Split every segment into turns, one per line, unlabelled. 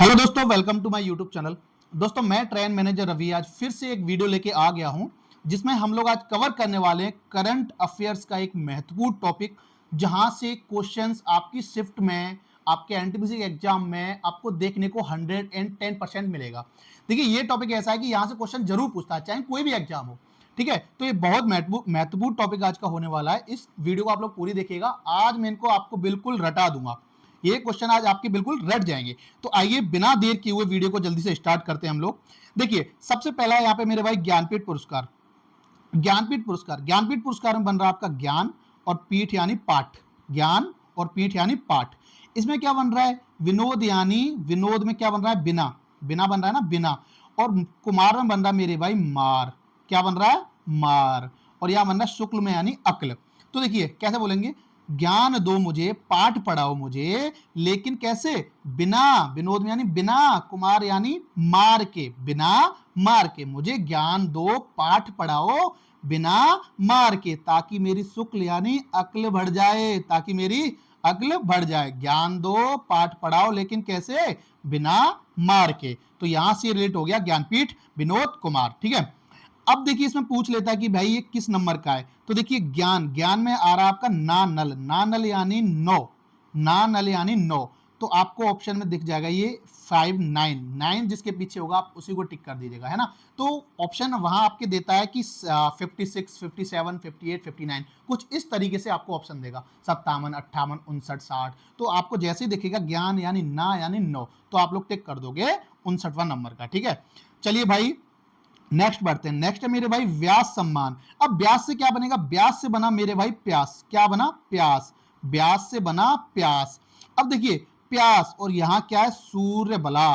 Hello दोस्तों, welcome to my YouTube channel. दोस्तों, मैं ट्रेन मैनेजर रवि आज फिर से एक वीडियो लेके आ गया हूं, जिसमें हम लोग आज कवर करने वाले हैं करंट अफेयर्स का एक महत्वपूर्ण टॉपिक, जहां से क्वेश्चंस आपकी शिफ्ट में, आपके एनटीपीसी एग्जाम में आपको देखने को 110% मिलेगा। देखिए, ये टॉपिक ऐसा है कि यहाँ से क्वेश्चन जरूर पूछता है, चाहे कोई भी एग्जाम हो। ठीक है, तो ये बहुत महत्वपूर्ण टॉपिक आज का होने वाला है। इस वीडियो को आप लोग पूरी देखिएगा। आज मैं इनको आपको बिल्कुल रटा दूंगा, ये क्वेश्चन आज आपके बिल्कुल रट जाएंगे। तो आइए बिना देर किए हुए वीडियो को जल्दी से स्टार्ट करते हैं हम लोग। देखिए, सबसे पहला यहाँ पे मेरे भाई ज्ञानपीठ पुरस्कार। ज्ञानपीठ पुरस्कार में बन रहा है आपका ज्ञान और पीठ यानी पाठ। ज्ञान और पीठ यानी पाठ। इसमें क्या बन रहा है? विनोद, यानी विनोद में क्या बन रहा है? बिना। बिना बन रहा है ना, बिना। और कुमार में बन रहा है मेरे भाई मार। क्या बन रहा है? मार। और यहां बन रहा है शुक्ल में यानी अक्ल। तो देखिए कैसे बोलेंगे, ज्ञान दो मुझे, पाठ पढ़ाओ मुझे, लेकिन कैसे? बिना। विनोद में यानी बिना, कुमार यानी मार के, बिना मार के मुझे ज्ञान दो, पाठ पढ़ाओ बिना मार के, ताकि मेरी शुक्ल यानी अक्ल बढ़ जाए, ताकि मेरी अक्ल बढ़ जाए। ज्ञान दो, पाठ पढ़ाओ, लेकिन कैसे? बिना मार के। तो यहां से रिलेट हो गया ज्ञानपीठ विनोद कुमार। ठीक है, अब देखिए इसमें पूछ लेता है कि भाई ये किस नंबर का है। तो देखिए ज्ञान में आ रहा है आपका ना नल। ना नल यानी 9। ना नल यानी 9। तो आपको ऑप्शन में दिख जाएगा ये 5 9 9, जिसके पीछे होगा आप उसी को टिक कर दीजिएगा, है ना। तो ऑप्शन वहां आपके देता है कि 56 57 58 59, कुछ इस तरीके से आपको ऑप्शन देगा। 57 58 59 60। तो आपको जैसे ही दिखेगा ज्ञान यानी ना यानी 9, तो आप लोग टिक कर दोगे 59वां नंबर का। ठीक है, चलिए भाई नेक्स्ट बढ़ते हैं। नेक्स्ट है मेरे भाई व्यास सम्मान। अब व्यास से क्या बनेगा? व्यास से बना मेरे भाई प्यास। क्या बना? प्यास। व्यास से बना प्यास। अब देखिए प्यास और यहां क्या है? सूर्य बला,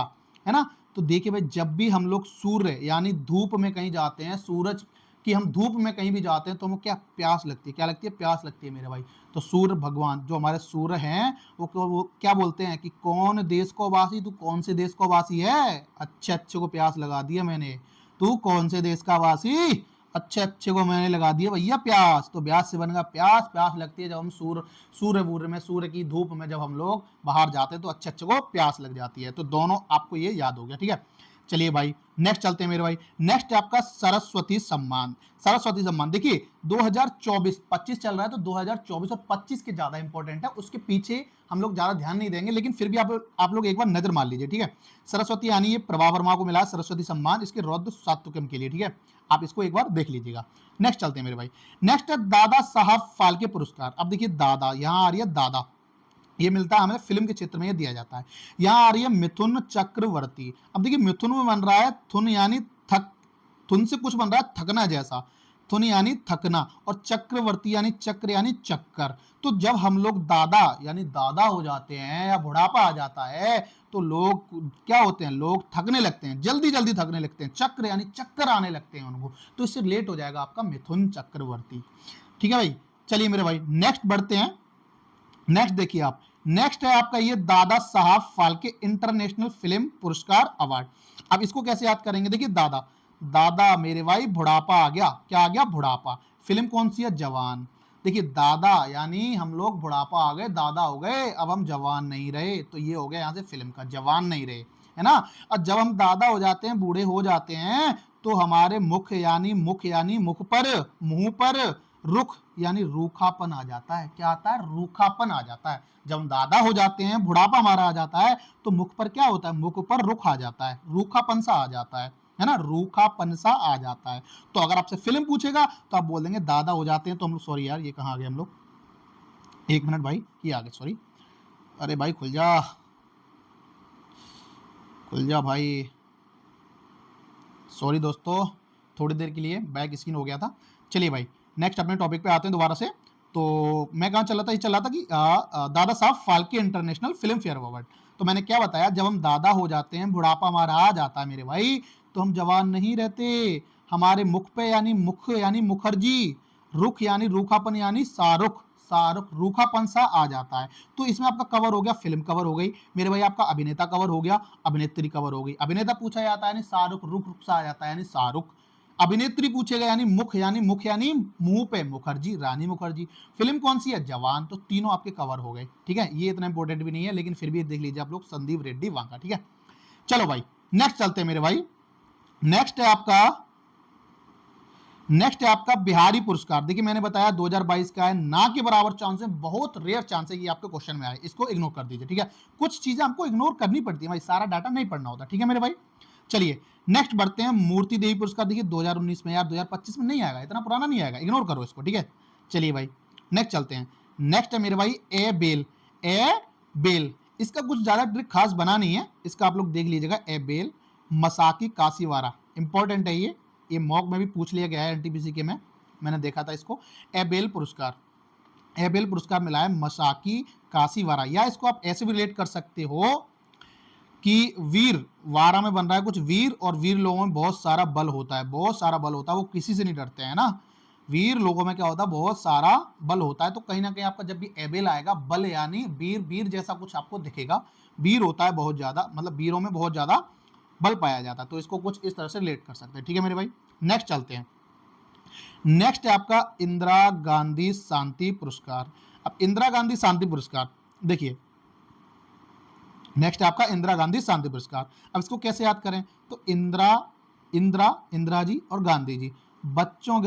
है ना। तो देखिए भाई, जब भी हम लोग सूर्य यानी धूप में कहीं जाते हैं, सूरज की हम धूप में कहीं भी जाते हैं, तो हमें क्या प्यास लगती है? क्या लगती है? प्यास लगती है मेरे भाई। तो सूर्य भगवान जो हमारे सूर्य हैं, वो क्या बोलते हैं कि कौन देश को वासी, तू कौन से देश को वासी है? अच्छे अच्छे को प्यास लगा दिया मैंने। तू कौन से देश का वासी? अच्छे अच्छे को मैंने लगा दिया भैया प्यास। तो ब्यास से बनेगा प्यास। प्यास लगती है जब हम सूर्य की धूप में जब हम लोग बाहर जाते हैं, तो अच्छे अच्छे को प्यास लग जाती है। तो दोनों आपको ये याद हो गया। ठीक है, चलिए भाई नेक्स्ट चलते हैं मेरे भाई। नेक्स्ट है आपका सरस्वती सम्मान। सरस्वती सम्मान देखिए 2024-25 चल रहा है, तो 2024 और 25 के ज्यादा इंपॉर्टेंट है, उसके पीछे हम लोग ज्यादा ध्यान नहीं देंगे, लेकिन फिर भी आप लोग एक बार नजर मार लीजिए। ठीक है, सरस्वती यानी ये प्रभा वर्मा को मिला सरस्वती सम्मान, इसके रौद्र सात्विकम के लिए। ठीक है, आप इसको एक बार देख लीजिएगा। नेक्स्ट चलते हैं मेरे भाई। नेक्स्ट है दादा साहब फाल्के पुरस्कार। अब देखिए दादा, यहां आ रही है दादा, ये मिलता है हमें फिल्म के क्षेत्र में, ये दिया जाता है। यहां आ रही है मिथुन चक्रवर्ती। अब देखिए मिथुन में बन रहा है थुन यानी थक, थुन से कुछ बन रहा है थकना जैसा, थुन यानी थकना, और चक्रवर्ती यानी चक्र यानी चक्कर। तो जब हम लोग दादा यानी दादा हो जाते हैं या बुढ़ापा आ जाता है, तो लोग क्या होते हैं? लोग थकने लगते हैं, जल्दी जल्दी थकने लगते हैं। चक्र यानी चक्कर आने लगते हैं उनको। तो इससे रिलेट हो जाएगा आपका मिथुन चक्रवर्ती। ठीक है भाई, चलिए मेरे भाई नेक्स्ट बढ़ते हैं। नेक्स्ट देखिए आप, नेक्स्ट है आपका ये दादा साहब फाल्के इंटरनेशनल फिल्म पुरस्कार अवार्ड। अब इसको कैसे याद करेंगे? देखिए दादा, दादा मेरे भाई बुढ़ापा आ गया। क्या आ गया? बुढ़ापा। फिल्म कौन सी है? जवान। देखिए दादा यानी हम लोग बुढ़ापा आ गए, दादा हो गए, अब हम जवान नहीं रहे, तो ये हो गया यहां से फिल्म का, जवान नहीं रहे, है ना। और जब हम दादा हो जाते हैं, बूढ़े हो जाते हैं, तो हमारे मुख यानी मुख पर, मुंह पर रुख यानी रूखापन आ जाता है। क्या आता है? रूखापन आ जाता है। जब हम दादा हो जाते हैं, बुढ़ापा हमारा आ जाता है, तो मुख पर क्या होता है? मुख पर रुख आ जाता है, रूखापन सा आ जाता है ना, रूखापन सा आ जाता है। तो अगर आपसे फिल्म पूछेगा तो आप बोल देंगे दादा हो जाते हैं, तो हम लोग, सॉरी यार ये कहाँ आ गए हम लोग, एक मिनट भाई, ये आ गए, सॉरी। अरे भाई खुल जा, खुल जा भाई, सॉरी दोस्तों, थोड़ी देर के लिए बैक स्क्रीन हो गया था। चलिए भाई नेक्स्ट अपने टॉपिक पे आते हैं दोबारा से। तो मैं कहाँ चल रहा था? ये चल रहा था कि Dada Saheb Phalke international film fair award. तो मैंने क्या बताया, जब हम दादा हो जाते हैं, बुढ़ापा हमारा आ जाता है मेरे भाई, तो हम जवान नहीं रहते। हमारे मुख पे यानी मुख यानी मुखर्जी, रुख यानी रूखापन यानी शाहरुख, शाहरुख रूखापन सा आ जाता है। तो इसमें आपका कवर हो गया, फिल्म कवर हो गई मेरे भाई, आपका अभिनेता कवर हो गया, अभिनेत्री कवर हो गई। अभिनेता पूछा जाता है यानी शाहरुख, रुख रुख सा आ जाता है यानी शाहरुख। अभिनेत्री पूछेगा यानी मुख यानी मुंह पे मुखर्जी, रानी मुखर्जी। फिल्म कौन सी है? जवान। तो तीनों आपके कवर हो गए। ठीक है, ये इतना इंपॉर्टेंट भी नहीं है, लेकिन फिर भी देख लीजिए आप लोग, संदीप रेड्डी वांका। ठीक है, चलो भाई नेक्स्ट चलते हैं मेरे भाई। नेक्स्ट है आपका बिहारी पुरस्कार। देखिए मैंने बताया 2022 का है, ना के बराबर चांस है, बहुत रेयर चांस है ये आपके क्वेश्चन में आए, इसको इग्नोर कर दीजिए, ठीक है। कुछ चीजें आपको इग्नोर करनी पड़ती है भाई, सारा डाटा नहीं पढ़ना होता, ठीक है मेरे भाई। चलिए नेक्स्ट बढ़ते हैं, मूर्ति देवी पुरस्कार। देखिए 2019 में, यार 2025 में नहीं आएगा, इतना पुराना नहीं आएगा, इग्नोर करो इसको, ठीक है। चलिए भाई नेक्स्ट चलते हैं। नेक्स्ट है मेरे भाई ए बेल। ए बेल, इसका कुछ ज्यादा ट्रिक खास बना नहीं है, इसका आप लोग देख लीजिएगा। ए बेल मसाकी कासीवारा, इंपॉर्टेंट है ये मॉक में भी पूछ लिया गया है एनटीपीसी के में, मैंने देखा था इसको। एबेल पुरस्कार, एबेल पुरस्कार मिला है मसाकी कासीवारा, या इसको आप ऐसे भी रिलेट कर सकते हो कि वीर, वारा में बन रहा है कुछ वीर, और वीर लोगों में बहुत सारा बल होता है, बहुत सारा बल होता है, वो किसी से नहीं डरते हैं ना। वीर लोगों में क्या होता है, बहुत सारा बल होता है, तो कहीं ना कहीं आपका जब भी एबेल आएगा, बल यानी वीर, वीर जैसा कुछ आपको दिखेगा, वीर होता है बहुत ज्यादा, मतलब वीरों में बहुत ज्यादा बल पाया जाता है, तो इसको कुछ इस तरह से रिलेट कर सकते हैं, ठीक है मेरे भाई। नेक्स्ट चलते हैं। नेक्स्ट है आपका इंदिरा गांधी शांति पुरस्कार। अब इंदिरा गांधी शांति पुरस्कार देखिए, नेक्स्ट है आपका इंदिरा गांधी शांति पुरस्कार। अब इसको कैसे याद करें, तो इंदिरा जी और गांधी जी बच्चों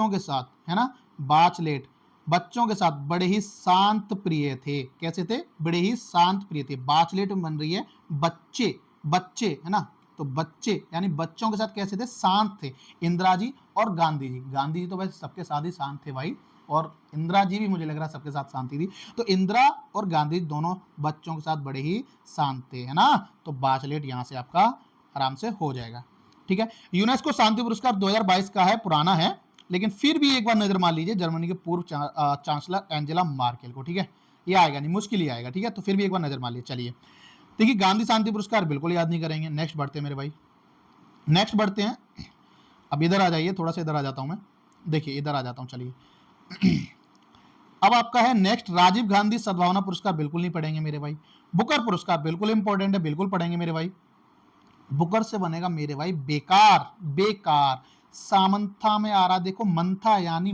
के साथ है ना, बाचलेट, बच्चों के साथ बड़े ही शांत प्रिय थे। कैसे थे, बड़े ही शांत प्रिय थे। बाचलेट में बन रही है बच्चे, बच्चे है ना, तो बच्चे यानी बच्चों के साथ कैसे थे, शांत थे। इंदिरा जी और गांधी जी, गांधी जी तो वैसे सबके साथ ही शांत थे भाई, और इंदिरा जी भी मुझे लग रहा है सबके साथ शांति थी, तो इंदिरा और गांधी दोनों बच्चों के साथ बड़े ही शांत थे, है ना। तो बाचलेट यहां से आपका आराम से हो जाएगा, ठीक है। यूनेस्को शांति पुरस्कार 2022 का है, पुराना है, लेकिन फिर भी एक बार नजर मार लीजिए जर्मनी के पूर्व चांसलर एंजेला मार्केल को, ठीक है। ये आएगा नहीं, मुश्किल ही आएगा, ठीक है, तो फिर भी एक बार नजर मार लीजिए। चलिए देखिए गांधी शांति पुरस्कार बिल्कुल याद नहीं करेंगे। नेक्स्ट बढ़ते हैं मेरे भाई, नेक्स्ट बढ़ते हैं। अब इधर आ जाइए, थोड़ा सा इधर आ जाता हूं मैं, देखिए इधर आ जाता हूं, चलिए। अब आपका है नेक्स्ट राजीव गांधी सद्भावना पुरस्कार, बिल्कुल नहीं पढ़ेंगे मेरे भाई। बुकर पुरस्कार बिल्कुल इंपॉर्टेंट है, बिल्कुल पढ़ेंगे मेरे भाई। बुकर से बनेगा मेरे भाई बेकार, बेकार। सामंथा में आ रहा, देखो मंथा यानी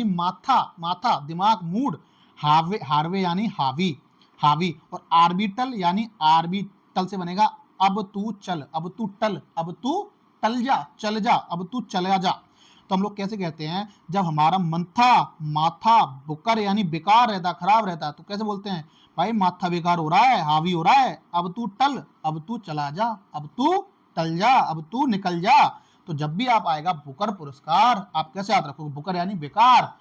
माथा, माथा दिमाग मूड, हार्वे, हार्वे यानी हावी, हावी, और आर्बिटल यानी आर्बिटल से बनेगा अब तू चल, अब तू टल, अब तू टल जा, चल जा, अब तू चला जा। तो हम लोग कैसे कहते हैं, जब हमारा मंथा, माथा, बुकर यानी बेकार रहता, खराब रहता, तो कैसे बोलते हैं, भाई माथा बेकार हो रहा है, हावी हो रहा है, अब तू टल, अब तू चला जा, अब तू टल जा, अब तू निकल जा। तो जब भी आप आएगा बुकर पुरस्कार, आप कैसे याद रखोगे, बुकर यानी बेकार,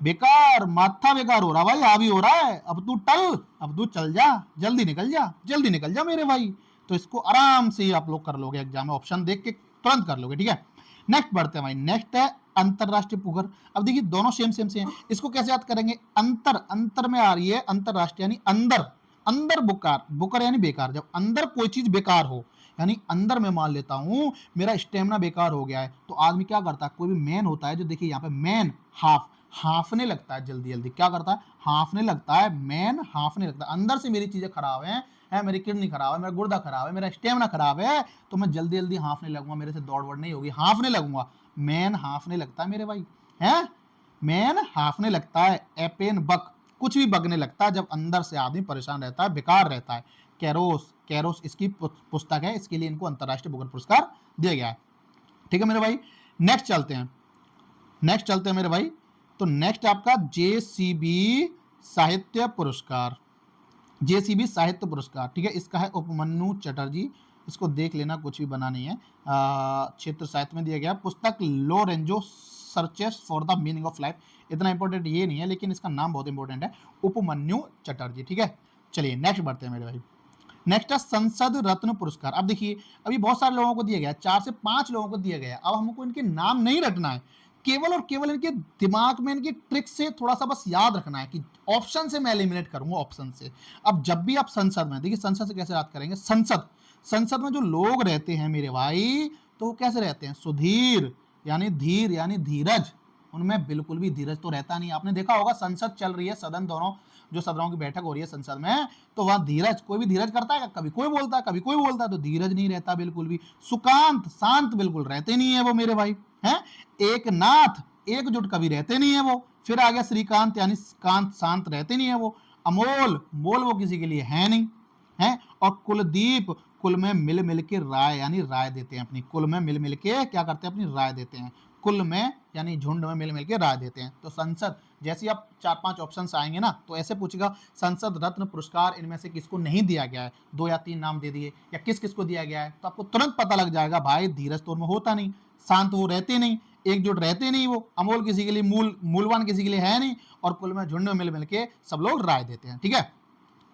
बेकार, माथा बेकार हो रहा भाई, हावी हो रहा है, अब तू टल, अब तू चल जा, जल्दी निकल जा, जल्दी निकल जा मेरे भाई। तो इसको आराम से ही आप लोग कर लोगे, एग्जाम में ऑप्शन देख के तुरंत कर लोगे, ठीक है। नेक्स्ट बढ़ते हैं भाई, नेक्स्ट है अंतरराष्ट्रीय पुगर। अब देखिए दोनों सेम सेम से हैं, इसको कैसे याद करेंगे, अंतर, अंतर में आ रही है अंतरराष्ट्रीय यानी अंदर, अंदर बुकार, बुकर यानी बेकार। जब अंदर कोई चीज बेकार हो, यानी अंदर में मान लेता हूं मेरा स्टेमिना बेकार हो गया है, तो आदमी क्या करता है, कोई भी मैन होता है, जो देखिए यहाँ पे मैन, हाफ, हाफने लगता है जल्दी जल्दी, क्या करता है, हाफने लगता है, मैन हाफने लगता है, अंदर से मेरी चीजें खराब हैं, मेरी किडनी खराब है, मेरा गुर्दा खराब है, मेरा स्टेमिना खराब है, तो मैं जल्दी जल्दी हाफने लगूंगा, मेरे से दौड़ वड़ नहीं होगी, हाफने लगूंगा। मैन हाफने लगता है मेरे भाई, है मैन हाफने लगता है। एपेन बक, कुछ भी बगने लगता है जब अंदर से आदमी परेशान रहता है, बेकार रहता है। कैरोस, कैरोस इसकी पुस्तक है, इसके लिए इनको अंतरराष्ट्रीय बुकर पुरस्कार दिया गया है, ठीक है मेरे भाई। नेक्स्ट चलते हैं, नेक्स्ट चलते हैं मेरे भाई। तो नेक्स्ट आपका जेसीबी साहित्य पुरस्कार, जेसीबी साहित्य पुरस्कार, ठीक है। इसका है उपमन्यु चटर्जी, इसको देख लेना, कुछ भी बना नहीं है, क्षेत्र साहित्य में दिया गया। पुस्तक Lorenzo searches for the meaning of life, इतना इंपॉर्टेंट ये नहीं है, लेकिन इसका नाम बहुत इंपॉर्टेंट है, उपमन्यु चटर्जी, ठीक है। चलिए नेक्स्ट बढ़ते हैं मेरे भाई। नेक्स्ट है संसद रत्न पुरस्कार। अब देखिए अभी बहुत सारे लोगों को दिया गया है, 4 से 5 लोगों को दिया गया है, अब हमको इनके नाम नहीं रटना है, केवल और केवल इनके दिमाग में इनकी ट्रिक से थोड़ा सा बस याद रखना है कि ऑप्शन से मैं एलिमिनेट करूंगा, ऑप्शन से। अब जब भी आप संसद में, देखिए संसद से कैसे याद करेंगे, संसद, संसद में जो लोग रहते हैं मेरे भाई, तो वो कैसे रहते हैं, सुधीर यानी धीर यानी धीरज, उनमें बिल्कुल भी धीरज तो रहता नहीं। आपने देखा होगा संसद चल रही है, सदन दोनों जो सदनों की बैठक हो रही है संसद में, तो वहां धीरज, कोई भी धीरज करता है, कभी कोई बोलता है, कभी कोई बोलता है, तो धीरज नहीं रहता बिल्कुल भी। सुकांत, शांत बिल्कुल रहते नहीं है वो मेरे भाई, हैं। एक नाथ, एकजुट कभी रहते नहीं है वो। फिर आ गया श्रीकांत यानी कांत, शांत रहते नहीं है वो। अमोल, मोल वो किसी के लिए है नहीं, है। और कुलदीप, कुल में मिल मिल के राय यानी राय देते हैं अपनी, कुल में मिल मिल के क्या करते हैं, अपनी राय देते हैं, कुल में यानी झुंड में मिल मिल के राय देते हैं। तो संसद, जैसे आप 4-5 ऑप्शंस आएंगे ना तो ऐसे पूछेगा संसद रत्न पुरस्कार इनमें से किसको नहीं दिया गया है, 2 या 3 नाम दे दिए, या किस किस को दिया गया है, तो आपको तुरंत पता लग जाएगा भाई धीरज तो उनमें होता नहीं, शांत वो रहते नहीं, एकजुट रहते नहीं, वो अमोल किसी के लिए मूलवान किसी के लिए है नहीं, और कुल में झुंड में मिल मिल के सब लोग राय देते हैं। ठीक है,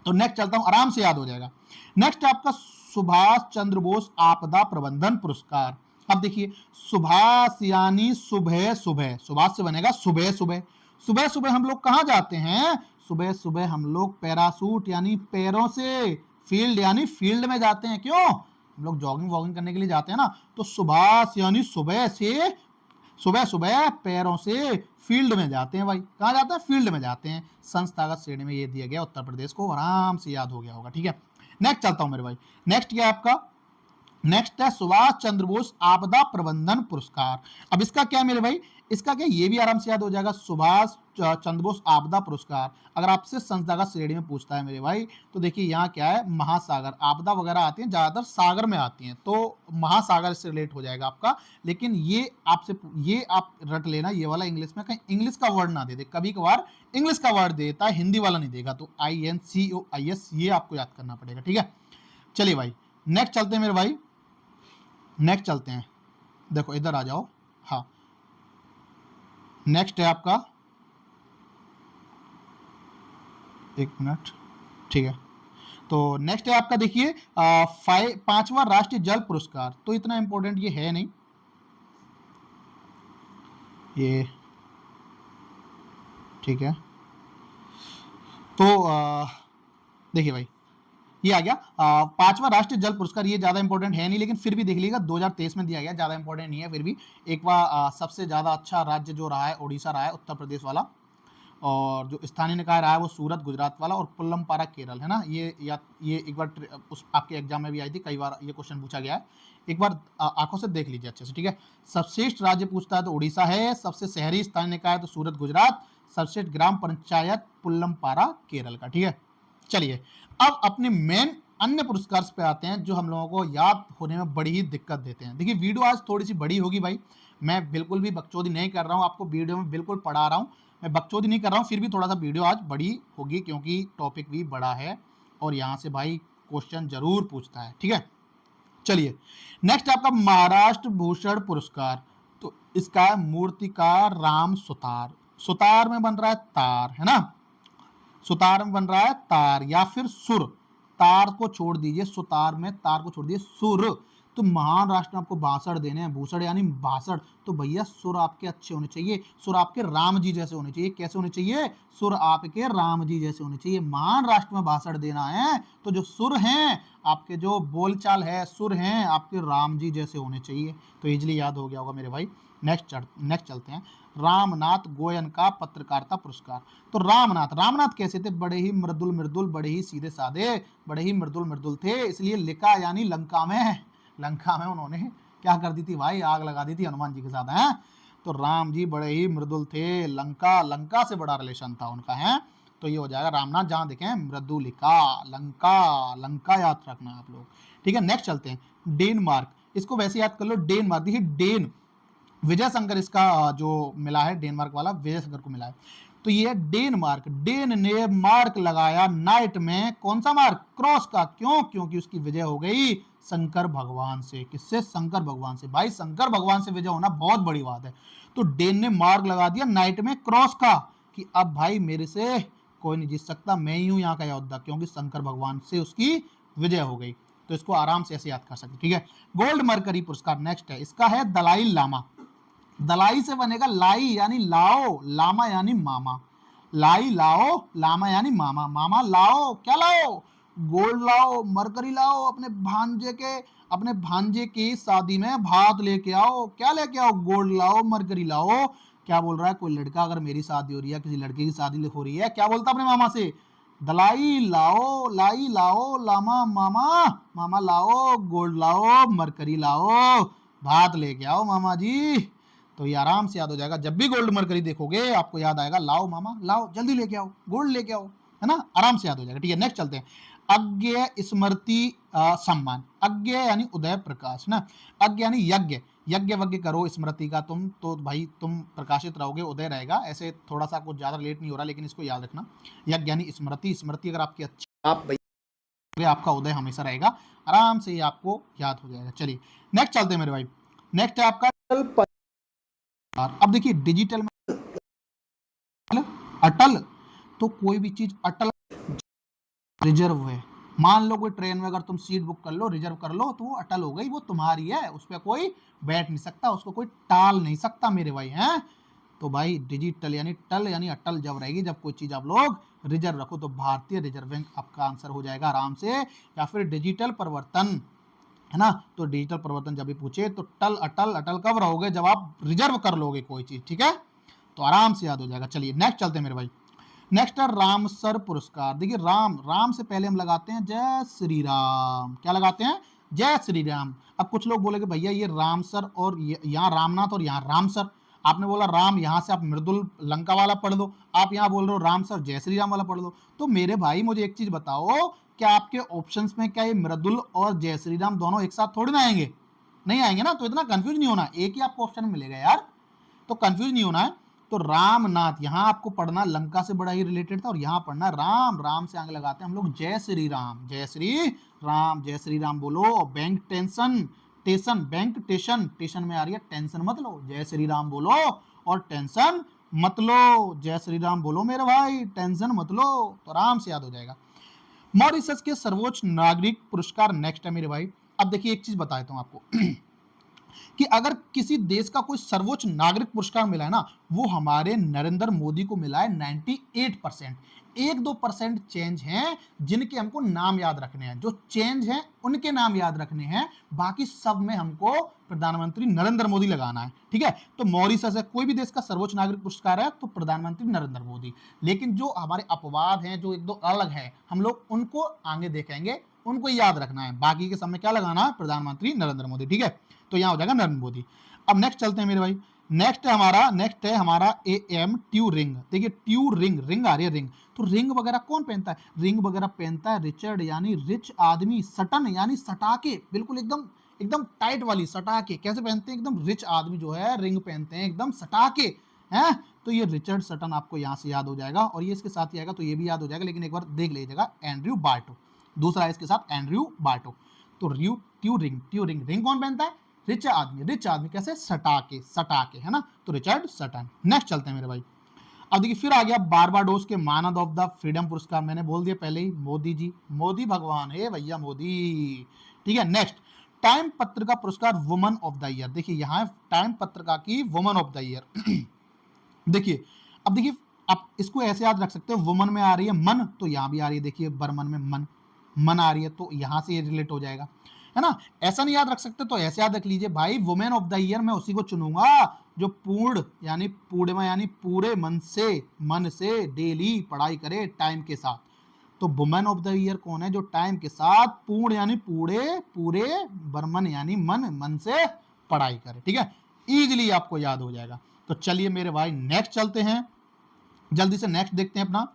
तो नेक्स्ट चलता हूं, आराम से याद हो जाएगा। नेक्स्ट आपका सुभाष चंद्र बोस आपदा प्रबंधन पुरस्कार। अब देखिए सुभाष यानी सुबह सुबह, सुभाष से बनेगा सुबह सुबह, सुबह सुबह हम लोग कहां जाते हैं, सुबह सुबह हम लोग पैरासूट यानी पैरों से, फील्ड यानी फील्ड में जाते हैं, क्यों, हम लोग जॉगिंग वॉगिंग करने के लिए जाते हैं ना, तो सुभाष यानी सुबह से, सुबह सुबह पैरों से फील्ड में जाते हैं भाई, कहां जाते हैं, फील्ड में जाते हैं। संस्थागत श्रेणी में ये दिया गया उत्तर प्रदेश को, आराम से याद हो गया होगा। ठीक है, नेक्स्ट चलता हूं मेरे भाई, नेक्स्ट क्या है आपका, नेक्स्ट है सुभाष चंद्र बोस आपदा प्रबंधन पुरस्कार। अब इसका क्या मेरे भाई, इसका क्या, ये भी आराम से याद हो जाएगा, सुभाष चंद्र बोस आपदा पुरस्कार। अगर आपसे संस्थागत श्रेणी में पूछता है मेरे भाई, तो देखिए यहाँ क्या है, महासागर, आपदा वगैरह आती हैं ज्यादातर सागर में आती हैं, तो महासागर से रिलेट हो जाएगा आपका। लेकिन ये आपसे, ये आप रट लेना, ये वाला इंग्लिश में कहीं इंग्लिश का वर्ड ना दे दे, कभी कभार इंग्लिश का वर्ड देता है, हिंदी वाला नहीं देगा, तो INCOIS ये आपको याद करना पड़ेगा। ठीक है, चलिए भाई नेक्स्ट चलते हैं मेरे भाई, नेक्स्ट चलते हैं, देखो इधर आ जाओ, हाँ नेक्स्ट है आपका, एक मिनट, ठीक है, तो नेक्स्ट है आपका देखिए 5वां राष्ट्रीय जल पुरस्कार। तो इतना इंपॉर्टेंट ये है नहीं, ये ठीक है, तो देखिए भाई ये आ गया 5वां राष्ट्रीय जल पुरस्कार, ये ज्यादा इंपॉर्टेंट है नहीं, लेकिन फिर भी देख लीजिएगा 2023 में दिया गया, ज्यादा इंपॉर्टेंट नहीं है, फिर भी एक बार सबसे ज्यादा अच्छा राज्य जो रहा है उड़ीसा रहा है, उत्तर प्रदेश वाला, और जो स्थानीय निकाय रहा है वो सूरत गुजरात वाला, और पुल्लमपारा केरल है ना, ये एक बार उस आपके एग्जाम में भी आई थी, कई बार ये क्वेश्चन पूछा गया है, एक बार आंखों से देख लीजिए अच्छे से। ठीक है, सर्वश्रेष्ठ राज्य पूछता है तो उड़ीसा है, सबसे शहरी स्थानीय निकाय तो सूरत गुजरात, सर्वश्रेष्ठ ग्राम पंचायत पुल्लमपारा केरल का। ठीक है, चलिए अब अपने मेन अन्य पुरस्कार पे आते हैं जो हम लोगों को याद होने में बड़ी ही दिक्कत देते हैं। देखिए वीडियो आज थोड़ी सी बड़ी होगी भाई, मैं बिल्कुल भी बकचोदी नहीं कर रहा हूँ, आपको वीडियो में बिल्कुल पढ़ा रहा हूँ, मैं बकचोदी नहीं कर रहा हूँ, फिर भी थोड़ा सा वीडियो आज बड़ी होगी क्योंकि टॉपिक भी बड़ा है और यहाँ से भाई क्वेश्चन जरूर पूछता है। ठीक है, चलिए नेक्स्ट आपका महाराष्ट्र भूषण पुरस्कार, तो इसका मूर्तिकार राम सुतार, सुतार में बन रहा है तार, है ना, सुतार में बन रहा है तार या फिर सुर, तार को छोड़ दीजिए, सुतार में तार को छोड़ दीजिए, सुर, तो महान राष्ट्र में आपको भाषण देने हैं, भूषण यानी भाषण, तो भैया सुर आपके अच्छे होने चाहिए, सुर आपके राम जी जैसे होने चाहिए, कैसे होने चाहिए, सुर आपके राम जी जैसे होने चाहिए, महान राष्ट्र में भाषण देना है तो जो सुर हैं आपके, जो बोलचाल है, सुर हैं आपके राम जी जैसे होने चाहिए, तो इजिली याद हो गया होगा मेरे भाई। नेक्स्ट चलते हैं, रामनाथ गोयन का पत्रकारिता पुरस्कार। तो रामनाथ कैसे थे, बड़े ही मृदुल मृदुल, बड़े ही सीधे साधे, बड़े ही मृदुल मृदुल थे, इसलिए लिखा यानी लंका में उन्होंने क्या कर दी थी भाई, आग लगा दी थी हनुमान जी के साथ, हैं, तो राम जी बड़े ही मृदुल थे, लंका से बड़ा रिलेशन था उनका, है, तो ये हो जाएगा रामनाथ, जहां देखें मृदुलिका, लंका याद रखना आप लोग। ठीक है, नेक्स्ट चलते हैं, डेनमार्क, इसको वैसे याद कर लो, डेनमार्क, देखिए डेन, विजय शंकर इसका जो मिला है, डेनमार्क वाला विजय शंकर को मिला है, तो ये डेनमार्क, डेन ने मार्क लगाया नाइट में, कौन सा मार्क, क्रॉस का, क्यों, क्योंकि उसकी विजय हो गई शंकर भगवान से, किससे, शंकर भगवान से, भाई शंकर भगवान से विजय होना बहुत बड़ी बात है, तो डेन ने मार्क लगा दिया नाइट में क्रॉस का कि अब भाई मेरे से कोई नहीं जीत सकता, मैं ही हूं यहाँ का योद्धा, क्योंकि शंकर भगवान से उसकी विजय हो गई, तो इसको आराम से ऐसे याद कर सकते। ठीक है, गोल्ड मरकरी पुरस्कार नेक्स्ट है, इसका है दलाई लामा, दलाई से बनेगा लाई यानी लाओ, लामा यानी मामा, लाई लाओ, लामा यानी मामा, मामा लाओ, क्या लाओ, गोल्ड लाओ, मरकरी लाओ, अपने भांजे की शादी में भात लेके आओ, क्या लेके आओ, गोल्ड लाओ, मरकरी लाओ, क्या बोल रहा है, कोई लड़का अगर मेरी शादी हो रही है, किसी लड़के की शादी हो रही है, क्या बोलता अपने मामा से, दलाई लाओ, लाई लाओ, लामा मामा, मामा लाओ, गोल्ड लाओ, मरकरी लाओ, भात लेके आओ मामा जी, तो ये आराम से याद हो जाएगा, जब भी गोल्ड मरकरी देखोगे आपको याद आएगा, लाओ मामा लाओ, जल्दी लेके आओ, गोल्ड लेके आओ, है ना, आराम से याद हो जाएगा। ठीक है, नेक्स्ट चलते हैं, अज्ञेय स्मृति सम्मान। अज्ञेय यानी उदय प्रकाश ना, अज्ञ यानी यज्ञ, यज्ञ वज्ञ करो स्मृति का तुम, तो भाई तुम प्रकाशित रहोगे, उदय रहेगा। ऐसे थोड़ा सा कुछ ज्यादा लेट नहीं हो रहा, लेकिन इसको याद रखना। यज्ञ यानी स्मृति, स्मृति अगर आपकी अच्छी, आप भाई आपका उदय हमेशा रहेगा, आराम से ये आपको याद हो जाएगा। चलिए नेक्स्ट चलते हैं मेरे भाई। नेक्स्ट है आपका अब देखिए डिजिटल में अटल, तो कोई भी चीज अटल रिजर्व है। मान लो कोई ट्रेन में अगर तुम सीट बुक कर लो, रिजर्व कर लो, तो वो अटल हो गई, वो तुम्हारी है, उस पर कोई बैठ नहीं सकता, उसको कोई टाल नहीं सकता मेरे भाई हैं। तो भाई डिजिटल यानी टल यानी अटल जब रहेगी, जब कोई चीज आप लोग रिजर्व रखो, तो भारतीय रिजर्व बैंक आपका आंसर हो जाएगा आराम से। या फिर डिजिटल परिवर्तन है ना, तो डिजिटल परिवर्तन जब भी पूछे तो टल अटल, अटल कब रहोगे, जब आप रिजर्व कर लोगे कोई चीज, ठीक है, तो आराम से याद हो जाएगा। चलिए नेक्स्ट चलते हैं मेरे भाई। नेक्स्ट है रामसर पुरस्कार। देखिए राम, राम से पहले हम लगाते हैं जय श्री राम। क्या लगाते हैं, जय श्री राम। अब कुछ लोग बोलेंगे भैया ये रामसर और यहाँ रामनाथ और यहाँ रामसर, आपने बोला राम, यहाँ से आप मृदुल लंका वाला पढ़ लो, आप यहाँ बोल रहे हो रामसर जय श्री राम वाला पढ़ लो। तो मेरे भाई मुझे एक चीज बताओ, क्या आपके ऑप्शंस में क्या ये मृदुल और जय श्री राम दोनों एक साथ थोड़ी ना आएंगे, नहीं आएंगे ना, तो इतना कंफ्यूज नहीं होना, एक ही आपको ऑप्शन मिलेगा यार, तो कंफ्यूज नहीं होना है। तो रामनाथ यहाँ आपको पढ़ना लंका से बड़ा ही रिलेटेड था, और यहाँ पढ़ना राम, राम से आगे लगाते हैं हम लोग जय श्री राम, जय श्री राम, जय श्री राम बोलो। और bank tension, tension bank tension, tension में आ रही है टेंशन मत लो, जय श्री राम बोलो, और टेंशन मत लो, जय श्री राम बोलो मेरे भाई, टेंशन मत लो, तो आराम से याद हो जाएगा। मॉरिशस के सर्वोच्च नागरिक पुरस्कार नेक्स्ट है मेरे भाई। अब देखिए एक चीज बता देता हूं आपको कि अगर किसी देश का कोई सर्वोच्च नागरिक पुरस्कार मिला है ना, वो हमारे नरेंद्र मोदी को मिला है 98%। 1-2% चेंज हैं जिनके हमको नाम याद रखने हैं, जो चेंज हैं उनके नाम याद रखने हैं, बाकी सब में हमको प्रधानमंत्री नरेंद्र मोदी लगाना है, ठीक है। तो मॉरिशस है, कोई भी देश का सर्वोच्च नागरिक पुरस्कार है तो प्रधानमंत्री नरेंद्र मोदी, लेकिन जो हमारे अपवाद हैं, जो एक दो अलग है, हम लोग उनको आगे देखेंगे, उनको याद रखना है, बाकी के सब में क्या लगाना है, प्रधानमंत्री नरेंद्र मोदी, ठीक है। तो यहां हो जाएगा नरेंद्र मोदी। अब नेक्स्ट चलते हैं मेरे भाई। नेक्स्ट है हमारा AM ट्यूरिंग। देखिए ट्यूरिंग, रिंग आ रही है, रिंग, तो रिंग वगैरह कौन पहनता है, रिंग वगैरह पहनता है रिचर्ड यानी रिच आदमी, सटन यानी सटाके, बिल्कुल एकदम एकदम टाइट वाली सटाके, कैसे पहनते हैं, एकदम रिच आदमी जो है रिंग पहनते हैं एकदम सटाके हैं। तो ये रिचर्ड सटन आपको यहां से याद हो जाएगा, और ये इसके साथ ही आएगा तो ये भी याद हो जाएगा, लेकिन एक बार देख लीजिएगा एंड्रयू बार्टो, दूसरा है इसके साथ एंड्रयू बार्टो। तो ट्यूरिंग, ट्यूरिंग रिंग कौन पहनता है, रिच आदमी, रिच आदमी कैसे, सटाके, सटाके है ना, तो रिचर्ड सटन। नेक्स्ट चलते हैं मेरे भाई। अब देखिए फिर आ गया बारबाडोस के मानद ऑफ द फ्रीडम पुरस्कार, मैंने बोल दिया पहले ही, मोदी जी, मोदी भगवान है भैया मोदी, ठीक है। नेक्स्ट टाइम पत्रिका पुरस्कार वुमन ऑफ द ईयर। देखिए यहाँ टाइम पत्रिका की वुमन ऑफ द ईयर देखिए, अब देखिए आप इसको ऐसे याद रख सकते हो, वुमन में आ रही है मन, तो यहाँ भी आ रही है, देखिए बर्मन में मन, मन आ रही है, तो यहां से ये रिलेट हो जाएगा, है ना। ऐसा नहीं याद रख सकते तो ऐसे याद रख लीजिए भाई, वुमेन ऑफ द ईयर मैं उसी को चुनूंगा जो पूर्ण यानी पूर्णिमा यानी पूरे मन से डेली पढ़ाई करे टाइम के साथ। तो वुमेन ऑफ द ईयर कौन है, जो टाइम के साथ पूर्ण यानी पूरे पूरे, बर्मन यानी मन से पढ़ाई करे, ठीक है, इजिली आपको याद हो जाएगा। तो चलिए मेरे भाई नेक्स्ट चलते हैं, जल्दी से नेक्स्ट देखते हैं अपना।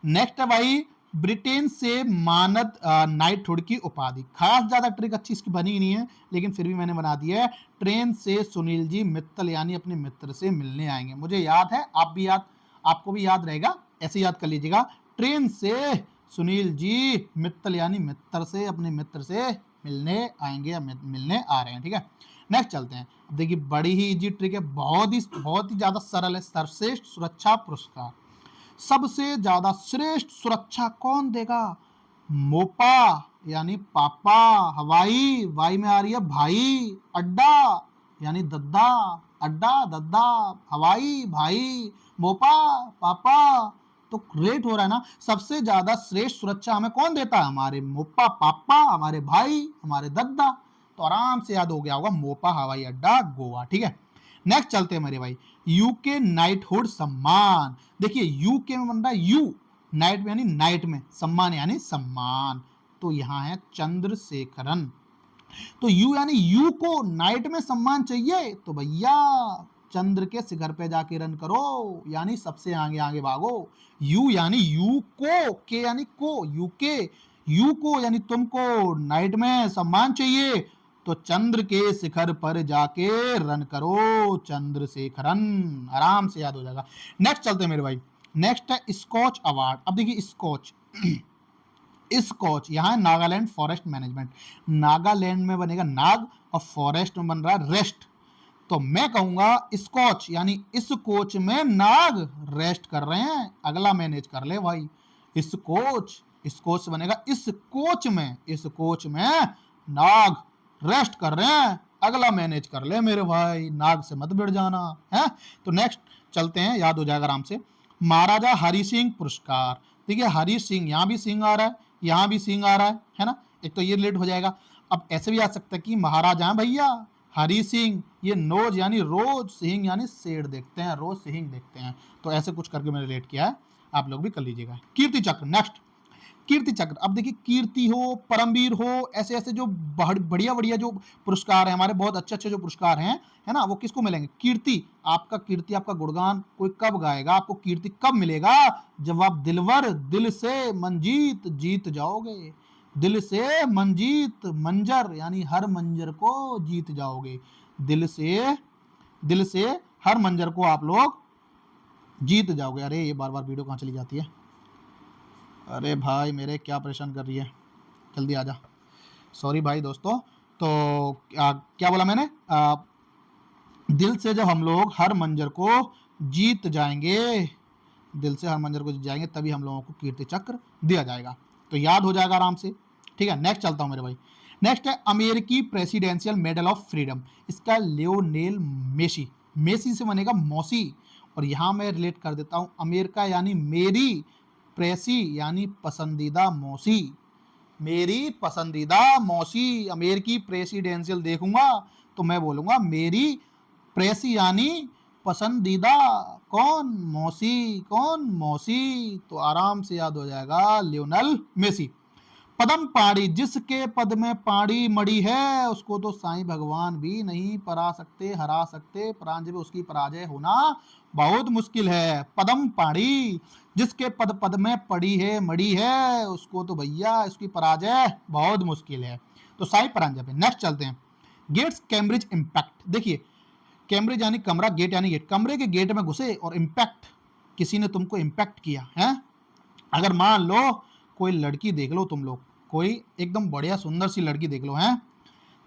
नेक्स्ट है भाई ब्रिटेन से मानद नाइटहुड की उपाधि। खास ज्यादा ट्रिक अच्छी इसकी बनी ही नहीं है, लेकिन फिर भी मैंने बना दिया है। ट्रेन से सुनील जी मित्तल यानी अपने मित्र से मिलने आएंगे, मुझे याद है, आप भी याद, आपको भी याद रहेगा, ऐसे याद कर लीजिएगा, ट्रेन से सुनील जी मित्तल यानी मित्र से, अपने मित्र से मिलने आएंगे या मिलने आ रहे हैं, ठीक है। नेक्स्ट चलते हैं। देखिए बड़ी ही इजी ट्रिक है, बहुत ही ज्यादा सरल है। सर्वश्रेष्ठ सुरक्षा पुरस्कार, सबसे ज्यादा श्रेष्ठ सुरक्षा कौन देगा, मोपा यानी पापा, हवाई, वाई में आ रही है भाई, अड्डा यानी दद्दा, अड्डा दद्दा, हवाई भाई, मोपा पापा, तो रेट हो रहा है ना, सबसे ज्यादा श्रेष्ठ सुरक्षा हमें कौन देता है, हमारे मोपा पापा, हमारे भाई, हमारे दद्दा, तो आराम से याद हो गया होगा, मोपा हवाई अड्डा गोवा, ठीक है। नेक्स्ट चलते हैं मेरे भाई, यूके नाइटहुड सम्मान। देखिए यूके में बन रहा है यू, नाइट में यानी नाइट में, सम्मान यानी सम्मान, तो यहां है चंद्रशेखरन। तो यू यानी यू को नाइट में सम्मान चाहिए, तो भैया चंद्र के शिखर पे जाके रन करो, यानी सबसे आगे आगे भागो। यू यानी यू को, के यानी को, यूके यू को यानी तुमको नाइट में सम्मान चाहिए तो चंद्र के शिखर पर जाके रन करो चंद्रशेखरन, आराम से याद हो जाएगा। नेक्स्ट चलते हैं मेरे भाई, नेक्स्ट है स्कॉच अवार्ड। अब देखिए स्कॉच स्कॉच यहाँ है नागालैंड फॉरेस्ट मैनेजमेंट, नागालैंड में बनेगा नाग और फॉरेस्ट में बन रहा है रेस्ट, तो मैं कहूंगा स्कॉच यानी इस कोच में नाग रेस्ट कर रहे हैं, अगला मैनेज कर ले भाई, स्कॉच स्कॉच बनेगा इस कोच में नाग रेस्ट कर रहे हैं, अगला मैनेज कर ले मेरे भाई, नाग से मत भिड़ जाना है। तो नेक्स्ट चलते हैं, याद हो जाएगा आराम से, महाराजा हरि सिंह पुरस्कार। देखिए हरि सिंह, यहाँ भी सिंह आ रहा है, यहाँ भी सिंह आ रहा है ना, एक तो ये रिलेट हो जाएगा। अब ऐसे भी आ सकता है कि महाराजा हैं भैया हरि सिंह, ये नोज यानी रोज, सिंह यानी शेर देखते हैं, रोज सिंह देखते हैं, तो ऐसे कुछ करके मैंने रिलेट किया है, आप लोग भी कर लीजिएगा। कीर्ति चक्र, नेक्स्ट कीर्ति चक्र। अब देखिए कीर्ति हो, परमवीर हो, ऐसे ऐसे जो बढ़िया बढ़िया जो पुरस्कार है हमारे, बहुत अच्छे अच्छे जो पुरस्कार हैं, है ना, वो किसको मिलेंगे? कीर्ति, आपका गुणगान कोई कब गाएगा, आपको कीर्ति कब मिलेगा? जब आप दिलवर दिल से मंजीत जीत जाओगे, दिल से मंजीत, मंजर यानी हर मंजर को जीत जाओगे, दिल से हर मंजर को आप लोग जीत जाओगे। अरे ये बार बार वीडियो कहाँ चली जाती है, अरे भाई मेरे क्या परेशान कर रही है, जल्दी आ जा, सॉरी भाई दोस्तों। तो क्या बोला मैंने, दिल से जब हम लोग हर मंजर को जीत जाएंगे, दिल से हर मंजर को जीत जाएंगे, तभी हम लोगों को कीर्ति चक्र दिया जाएगा, तो याद हो जाएगा आराम से। ठीक है, नेक्स्ट चलता हूं मेरे भाई, नेक्स्ट है अमेरिकी प्रेसिडेंशियल मेडल ऑफ फ्रीडम, इसका लियोनेल मेसी, मेसी से बनेगा मौसी, और यहां मैं रिलेट कर देता हूं, अमेरिका यानी मेरी, प्रेसी यानी पसंदीदा मौसी, मेरी पसंदीदा मौसी, अमेरिकी प्रेसिडेंशियल देखूंगा तो मैं बोलूंगा मेरी प्रेसी यानी पसंदीदा, कौन? मौसी, कौन? मौसी, तो आराम से याद हो जाएगा लियोनेल मेसी। पदम पाड़ी, जिसके पद में पाड़ी मड़ी है उसको तो साईं भगवान भी नहीं हरा सकते, परांजपे उसकी पराजय होना बहुत मुश्किल है। पदम पाड़ी, जिसके पद पद में पड़ी है मड़ी है उसको तो भैया उसकी पराजय बहुत मुश्किल है, तो साईं परांजपे। नेक्स्ट चलते हैं, गेट्स कैम्ब्रिज इम्पैक्ट। देखिए कैम्ब्रिज यानी कमरा, गेट यानी गेट, कमरे के गेट में घुसे और इम्पैक्ट, किसी ने तुमको इम्पैक्ट किया है। अगर मान लो कोई लड़की देख लो तुम लोग, कोई एकदम बढ़िया सुंदर सी लड़की देख लो है,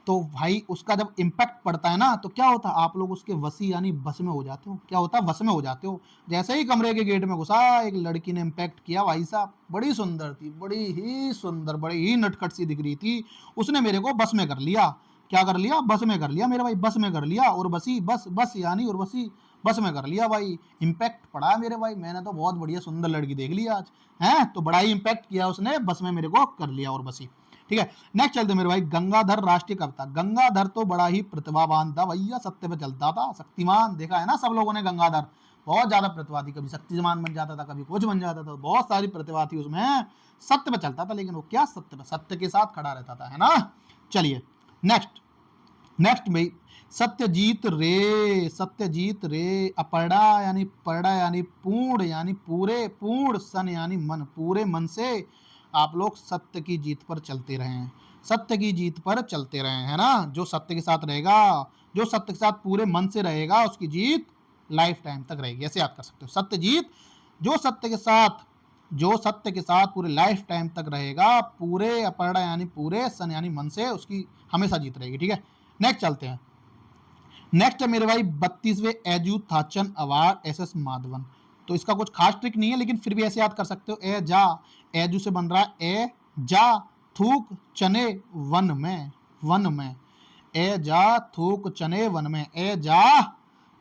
तो भाई उसका जब इम्पैक्ट पड़ता है ना तो क्या होता है, आप लोग उसके वसी यानी बस में हो जाते हो, क्या होता है, वश में हो जाते हो। जैसे ही कमरे के गेट में घुसा, एक लड़की ने इम्पैक्ट किया, भाई साहब बड़ी सुंदर थी, बड़ी ही सुंदर, बड़ी ही नटखट सी दिख रही थी, उसने मेरे को बस में कर लिया, क्या कर लिया, बस में कर लिया मेरे भाई, बस में कर लिया, और बसी, बस यानी और बसी, बस में कर लिया भाई, इम्पैक्ट पड़ा मेरे भाई, मैंने तो बहुत बढ़िया सुंदर लड़की देख ली आज है, तो बड़ा ही इम्पैक्ट किया उसने, बस में मेरे को कर लिया और बसी। ठीक है, नेक्स्ट चलते मेरे भाई, गंगाधर राष्ट्रीय कविता। गंगाधर तो बड़ा ही प्रतिभावान था भैया, सत्य पे चलता था, शक्तिमान देखा है ना सब लोगों ने, गंगाधर बहुत ज्यादा प्रतिभा थी, कभी शक्तिमान बन जाता था, कभी कुछ बन जाता था, बहुत सारी प्रतिभा थी उसमें, सत्य पे चलता था, लेकिन वो क्या सत्य पे, सत्य के साथ खड़ा रहता था, है ना। चलिए नेक्स्ट भाई, सत्यजीत रे, अपर्णा यानी पर्णा यानी पूर्ण यानी पूरे, पूर्ण सन यानी मन, पूरे मन से आप लोग सत्य की जीत पर चलते रहें, सत्य की जीत पर चलते रहें, है ना। जो सत्य के साथ रहेगा, जो सत्य के साथ पूरे मन से रहेगा उसकी जीत लाइफ टाइम तक रहेगी, ऐसे याद कर सकते हो, सत्य जीत, जो सत्य के साथ पूरे लाइफ टाइम तक रहेगा, पूरे अपर्णा यानी पूरे, सन यानी मन से, उसकी हमेशा जीत रहेगी। ठीक है, नेक्स्ट चलते हैं, नेक्स्ट है मेरे भाई 32वें Ezhuthachan award S S Madhavan. तो इसका कुछ खास ट्रिक नहीं है, लेकिन फिर भी ऐसे याद कर सकते हो, ए जा, एजू से बन रहा है ए जा, थूक चने वन में, ए जा थूक चने वन में, ए जा,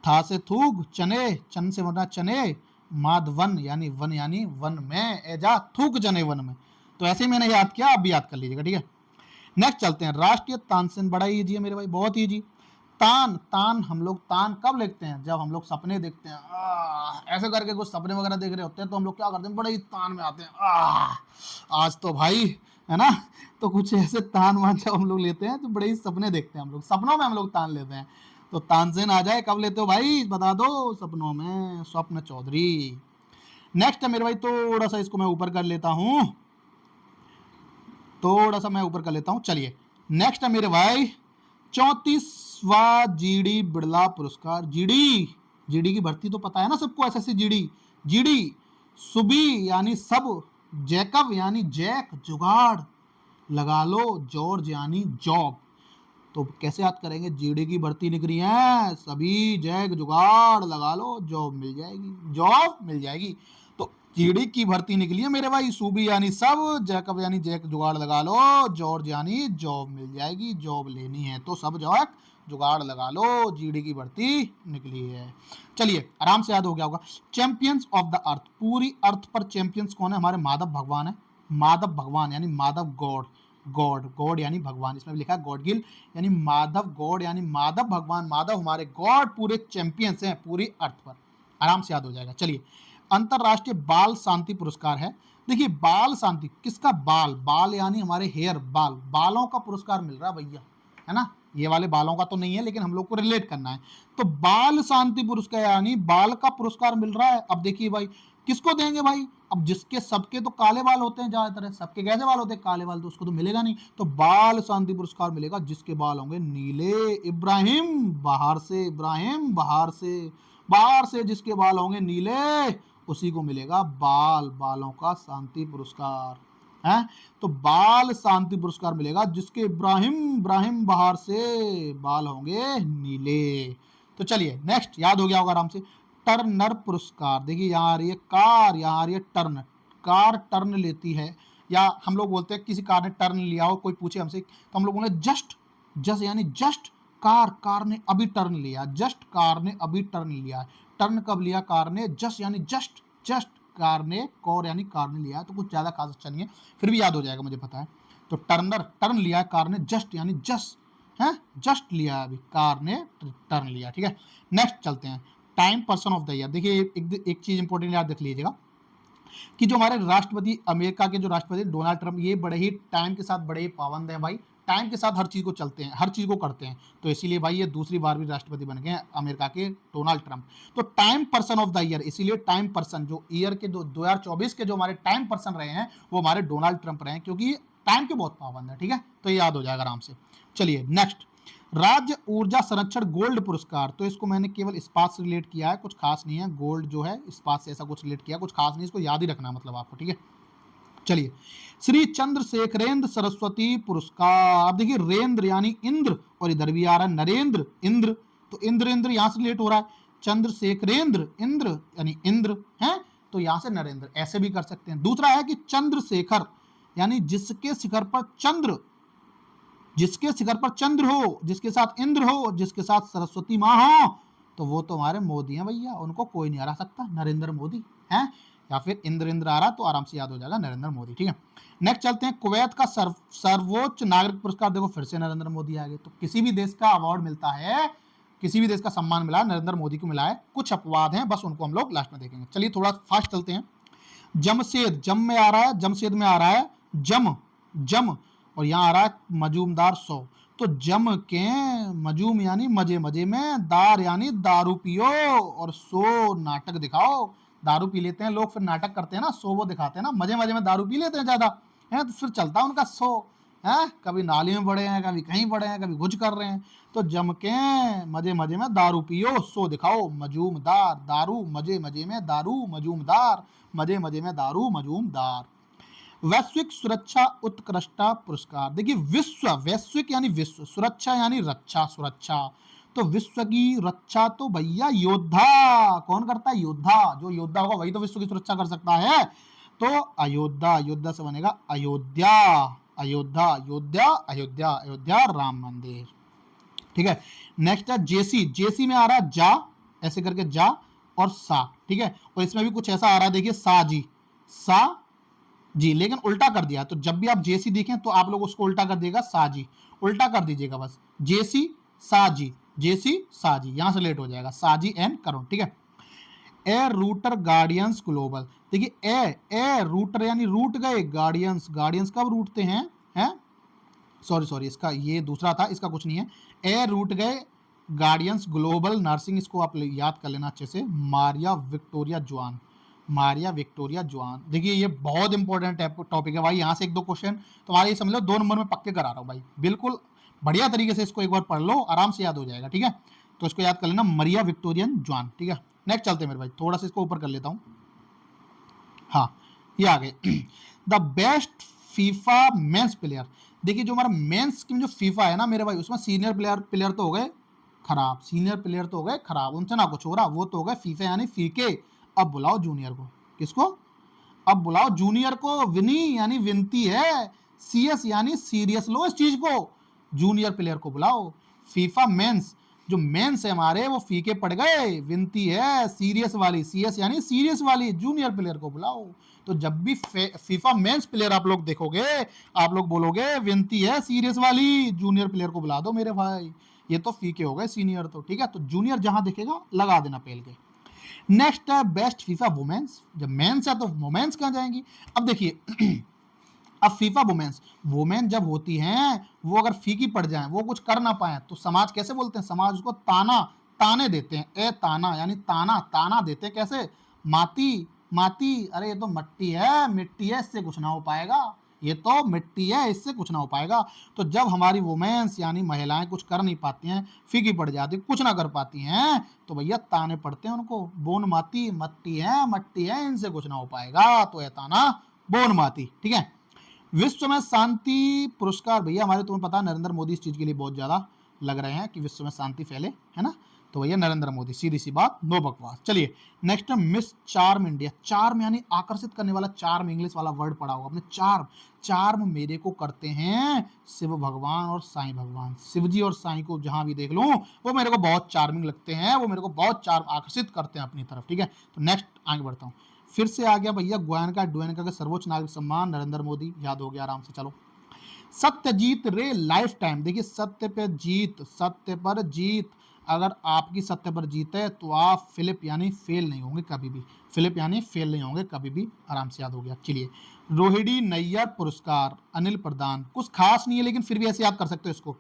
था से थूक, चने, चन से बन रहा चने, माधवन यानी वन में, ए जा थूक चने वन में, तो ऐसे ही मैंने याद किया, आप भी याद कर लीजिएगा। ठीक है, नेक्स्ट चलते हैं, राष्ट्रीय तानसेन, बड़ा ईजी है मेरे भाई, बहुत ईजी। तान हम लोग तान कब लिखते हैं, जब हम लोग सपने देखते हैं, ऐसे करके कुछ सपने वगैरह देख रहे होते हैं, तो हम लोग क्या करते हैं, बड़े ही तान में आते हैं, आज तो भाई, है ना, तो कुछ ऐसे तान वान जब हम लोग लेते हैं तो बड़े ही सपने देखते हैं हम लोग, सपनों में हम लोग तान लेते हैं, तो तानसेन आ जाए, कब लेते हो भाई बता दो, सपनों में, स्वप्न चौधरी। नेक्स्ट है मेरे भाई, थोड़ा सा इसको मैं ऊपर कर लेता हूं, थोड़ा सा मैं ऊपर कर लेता हूं। चलिए नेक्स्ट है मेरे भाई 34वां जीडी बिड़ला पुरस्कार। जीडी, जीडी की भर्ती तो पता है ना सबको, एसएससी जीडी। जीडी सुबी यानी सब, जैकब यानी जैक जुगाड़, लगा लो जॉर्ज यानी जॉब। तो कैसे याद करेंगे, जीडी की भर्ती निकली है, सभी जैक जुगाड़ लगा लो जॉब मिल जाएगी, जॉब मिल जाएगी। तो जीडी की भर्ती निकली है मेरे भाई, सूबी यानी सब, जैकब यानी जैक जुगाड़ लगा लो, जॉर्ज यानी जॉब मिल जाएगी, जॉब लेनी है तो सब जैक जुगाड़ लगा लो, जीडी की भर्ती निकली है। चलिए आराम से याद हो गया होगा। चैंपियंस ऑफ द अर्थ, पूरी अर्थ पर चैंपियंस कौन है, हमारे माधव भगवान है। माधव भगवान यानी माधव गॉड, गॉड गॉड यानी भगवान, इसमें भी लिखा है गॉड गिल यानी माधव गॉड यानी माधव भगवान, माधव हमारे गॉड पूरे चैंपियंस हैं पूरी अर्थ पर। आराम से याद हो जाएगा। चलिए अंतरराष्ट्रीय बाल शांति पुरस्कार है। देखिए बाल शांति किसका, बाल, बाल यानी हमारे हेयर, बाल, बालों का पुरस्कार मिल रहा है भैया, है ना। ये वाले बालों का तो नहीं है लेकिन हम लोग को रिलेट करना है। तो बाल शांति पुरस्कार यानी बाल का पुरस्कार मिल रहा है। अब देखिए भाई किसको देंगे भाई, अब जिसके, सबके तो काले बाल होते हैं ज्यादातर, सबके कैसे बाल होते हैं, काले बाल, तो उसको तो मिलेगा नहीं। तो बाल शांति पुरस्कार मिलेगा जिसके बाल होंगे नीले। इब्राहिम बाहर से, इब्राहिम बाहर से, बाहर से जिसके बाल होंगे नीले उसी को मिलेगा बाल, बालों का शांति पुरस्कार है। तो बाल शांति पुरस्कार मिलेगा जिसके इब्राहिम, इब्राहिम बाहर से बाल होंगे नीले। तो चलिए नेक्स्ट याद हो गया होगा आराम से। टर्नर पुरस्कार, देखिए यहाँ आ रही है कार, यहाँ आ रही है टर्न, कार टर्न लेती है, या हम लोग बोलते हैं किसी कार ने टर्न लिया हो, कोई पूछे हमसे तो हम लोग बोले जस्ट, जस्ट यानी जस्ट कार, कार ने अभी टर्न लिया, जस्ट कार ने अभी टर्न लिया। टर्न कब लिया कार ने, जस्ट यानी जस्ट, जस्ट कार ने, कौर यानी कार ने लिया। तो कुछ ज्यादा खास अच्छा नहीं है, फिर भी याद हो जाएगा मुझे पता है। तो टर्नर, टर्न लिया है कार ने, जस्ट यानी जस्ट है, जस्ट लिया अभी कार ने टर्न लिया। ठीक है नेक्स्ट चलते हैं। Time person of the year, देखिए एक चीज इंपॉर्टेंट याद रख लीजिएगा कि जो हमारे राष्ट्रपति, अमेरिका के जो राष्ट्रपति डोनाल्ड ट्रंप, ये बड़े ही टाइम के साथ बड़े ही पाबंद हैं भाई, टाइम के साथ हर चीज को चलते हैं, हर चीज को करते हैं। तो इसीलिए भाई ये दूसरी बार भी राष्ट्रपति बन गए हैं अमेरिका के डोनाल्ड ट्रंप। तो time person of the year, इसीलिए टाइम पर्सन जो ईयर के 2024 के जो हमारे टाइम पर्सन रहे हैं वो हमारे डोनाल्ड ट्रंप रहे हैं, क्योंकि टाइम के बहुत पाबंद है। ठीक है तो ये याद हो जाएगा आराम से। चलिए नेक्स्ट, राज्य ऊर्जा संरक्षण गोल्ड पुरस्कार, तो इसको मैंने केवल इस्पात से रिलेट किया है, कुछ खास नहीं है। गोल्ड जो है इस्पात से ऐसा कुछ रिलेट किया, कुछ खास नहीं, इसको याद ही रखना मतलब आपको। ठीक है चलिए श्री चंद्रशेखरेंद्र सरस्वती पुरस्कार। अब देखिए रेंद्र यानी इंद्र, और इधर भी आ रहा है नरेंद्र, इंद्र, तो इंद्र, इंद्र यहां से रिलेट हो रहा है। चंद्रशेखरेंद्र, इंद्र यानी इंद्र है, तो यहां से नरेंद्र, ऐसे भी कर सकते हैं। दूसरा है कि चंद्रशेखर यानी जिसके शिखर पर चंद्र, जिसके शिखर पर चंद्र हो, जिसके साथ इंद्र हो, जिसके साथ सरस्वती माँ हो, तो वो तो हमारे मोदी हैं भैया, उनको कोई नहीं हरा सकता, नरेंद्र मोदी है। या फिर इंद्र, इंद्र आ रहा तो आराम से याद हो जाएगा नरेंद्र मोदी। ठीक है नेक्स्ट चलते हैं। कुवैत का सर्वोच्च नागरिक पुरस्कार, देखो फिर से नरेंद्र मोदी आ गए। तो किसी भी देश का अवार्ड मिलता है, किसी भी देश का सम्मान मिला, नरेंद्र मोदी को मिला है। कुछ अपवाद हैं, बस उनको हम लोग लास्ट में देखेंगे। चलिए थोड़ा फास्ट चलते हैं। जमशेद, जम में आ रहा है, जमशेद में आ रहा है जम, जम, और यहाँ आ रहा है मजूमदार 100। तो जम के, मजूम यानी मजे मजे में, दार यानी दारू पियो, और 100 नाटक दिखाओ। दारू पी लेते हैं लोग, फिर नाटक करते हैं ना, 100 वो दिखाते हैं ना, मजे मजे में दारू पी लेते हैं ज्यादा है, तो फिर चलता है उनका 100 है, कभी नाली में पड़े हैं, कभी कहीं पड़े हैं, कभी कुछ कर रहे हैं। तो जम के मजे मजे में दारू पियो, 100 दिखाओ, मजूमदार, दारू मजे मजे में दारू, मजूमदार मजे मजे में दारू, मजूमदार। वैश्विक सुरक्षा उत्कृष्टता पुरस्कार, देखिए विश्व, वैश्विक यानी विश्व, सुरक्षा यानी रक्षा, सुरक्षा, तो विश्व की रक्षा तो भैया योद्धा, कौन करता है, योद्धा, जो योद्धा होगा वही तो विश्व की सुरक्षा कर सकता है। तो अयोध्या, अयोध्या से बनेगा अयोध्या, अयोध्या, अयोध्या, अयोध्या, अयोध्या राम मंदिर। ठीक है नेक्स्ट है जेसी, जेसी में आ रहा है जा, ऐसे करके जा और सा। ठीक है और इसमें भी कुछ ऐसा आ रहा है, देखिए सा जी, सा जी, लेकिन उल्टा कर दिया। तो जब भी आप जेसी देखें तो आप लोग उसको उल्टा कर देगा साजी, उल्टा कर दीजिएगा बस, जेसी साजी, जेसी साजी, यहां से लेट हो जाएगा, साजी एंड करो। ठीक है ए रूटर गार्डियंस ग्लोबल, देखिए ए रूटर यानी रूट गए, गार्डियंस, गार्डियंस कब रूटते हैं, सॉरी सॉरी इसका ये दूसरा था, इसका कुछ नहीं है। ए रूट गए गार्डियंस ग्लोबल नर्सिंग, इसको आप याद कर लेना अच्छे से, मारिया विक्टोरिया जुआन। मारिया विक्टोरिया जुआन। देखिए ये बहुत इंपॉर्टेंट टॉपिक है भाई, यहाँ से एक दो क्वेश्चन तुम्हारे ये समझ लो 2 नंबर में पक्के करा रहा हूँ भाई, बिल्कुल बढ़िया तरीके से इसको एक बार पढ़ लो, आराम से याद हो जाएगा, ठीक है। तो इसको याद कर लेना, मरिया विक्टोरियन जुआन, ठीक है। नेक्स्ट चलते हैं मेरे भाई, थोड़ा सा इसको ऊपर कर लेता हूँ। हाँ ये आ गए the best FIFA men's player. देखिए जो हमारा मेंस की जो फीफा है ना मेरे भाई, उसमें सीनियर प्लेयर तो हो गए खराब, सीनियर प्लेयर तो हो गए खराब, उनसे ना कुछ हो रहा, वो तो हो गए फीफा यानी फीके। अब बुलाओ जूनियर को। किसको? अब बुलाओ जूनियर को। विनी यानी विनती है, सीएस यानी सीरियस लो इस चीज को, जूनियर प्लेयर को बुलाओ। फीफा मेंस, जो मेंस है हमारे वो फीके पड़ गए, विनती है सीरियस वाली, सीएस यानी सीरियस वाली, जूनियर प्लेयर को बुलाओ। तो जब भी फीफा मेंस प्लेयर आप लोग देखोगे, आप लोग बोलोगे विनती है सीरियस वाली, जूनियर प्लेयर को बुला दो मेरे भाई। ये तो फीके हो गए, सीनियर तो ठीक है। तो जूनियर जहां दिखेगा लगा देना पेल के। नेक्स्ट है बेस्ट फीफा वुमेन्स। जब मेंस है तो वुमेन्स कहां जाएंगी? अब देखिए अब फीफा वुमेन्स, वुमेन जब होती हैं वो अगर फीकी पड़ जाएं, वो कुछ कर ना पाए, तो समाज कैसे बोलते हैं? समाज उसको ताना, ताने देते हैं। ए ताना यानी ताना, ताना देते हैं कैसे? माती, माती, अरे ये तो मट्टी है, मिट्टी है, इससे कुछ ना हो पाएगा, ये तो मिट्टी है, इससे कुछ ना हो पाएगा। तो जब हमारी वुमेन्स यानी महिलाएं कुछ कर नहीं पाती हैं, फीकी पड़ जाती, कुछ ना कर पाती हैं, तो भैया ताने पड़ते हैं उनको, बोन माती, मट्टी है, मट्टी है, इनसे कुछ ना हो पाएगा, तो ये ताना बोन माती, ठीक है। विश्व में शांति पुरस्कार, भैया हमारे तुम्हें पता है नरेंद्र मोदी इस चीज के लिए बहुत ज्यादा लग रहे हैं कि विश्व में शांति फैले, है ना। तो भैया नरेंद्र मोदी, सीधी सी बात, नो बकवास। चलिए नेक्स्ट है मिस चार्म इंडिया। चार्म यानी आकर्षित करने वाला, चार्म इंग्लिश वाला वर्ड पढ़ा होगा आपने, चार्म। चार्म मेरे को करते हैं शिव भगवान और साईं भगवान, शिव जी और साईं को जहां भी देख लूं वो मेरे को बहुत चार्मिंग लगते हैं, वो मेरे को बहुत चार्म आकर्षित करते हैं अपनी तरफ, ठीक है। तो नेक्स्ट आगे बढ़ता हूँ, फिर से आ गया भैया गोयनका ड्वेनका का सर्वोच्च नागरिक सम्मान, नरेंद्र मोदी, याद हो गया आराम से। चलो सत्यजीत रे लाइफ टाइम। देखिए सत्य पे जीत, सत्य पर जीत, अगर आपकी सत्य पर जीत है तो आप फिलिप यानी फेल नहीं होंगे कभी भी, फिलिप यानी फेल नहीं होंगे कभी भी, आराम से याद हो गया। चलिए रोहिणी नैयर पुरस्कार, अनिल प्रधान, कुछ खास नहीं है लेकिन फिर भी ऐसे याद कर सकते हो इसको।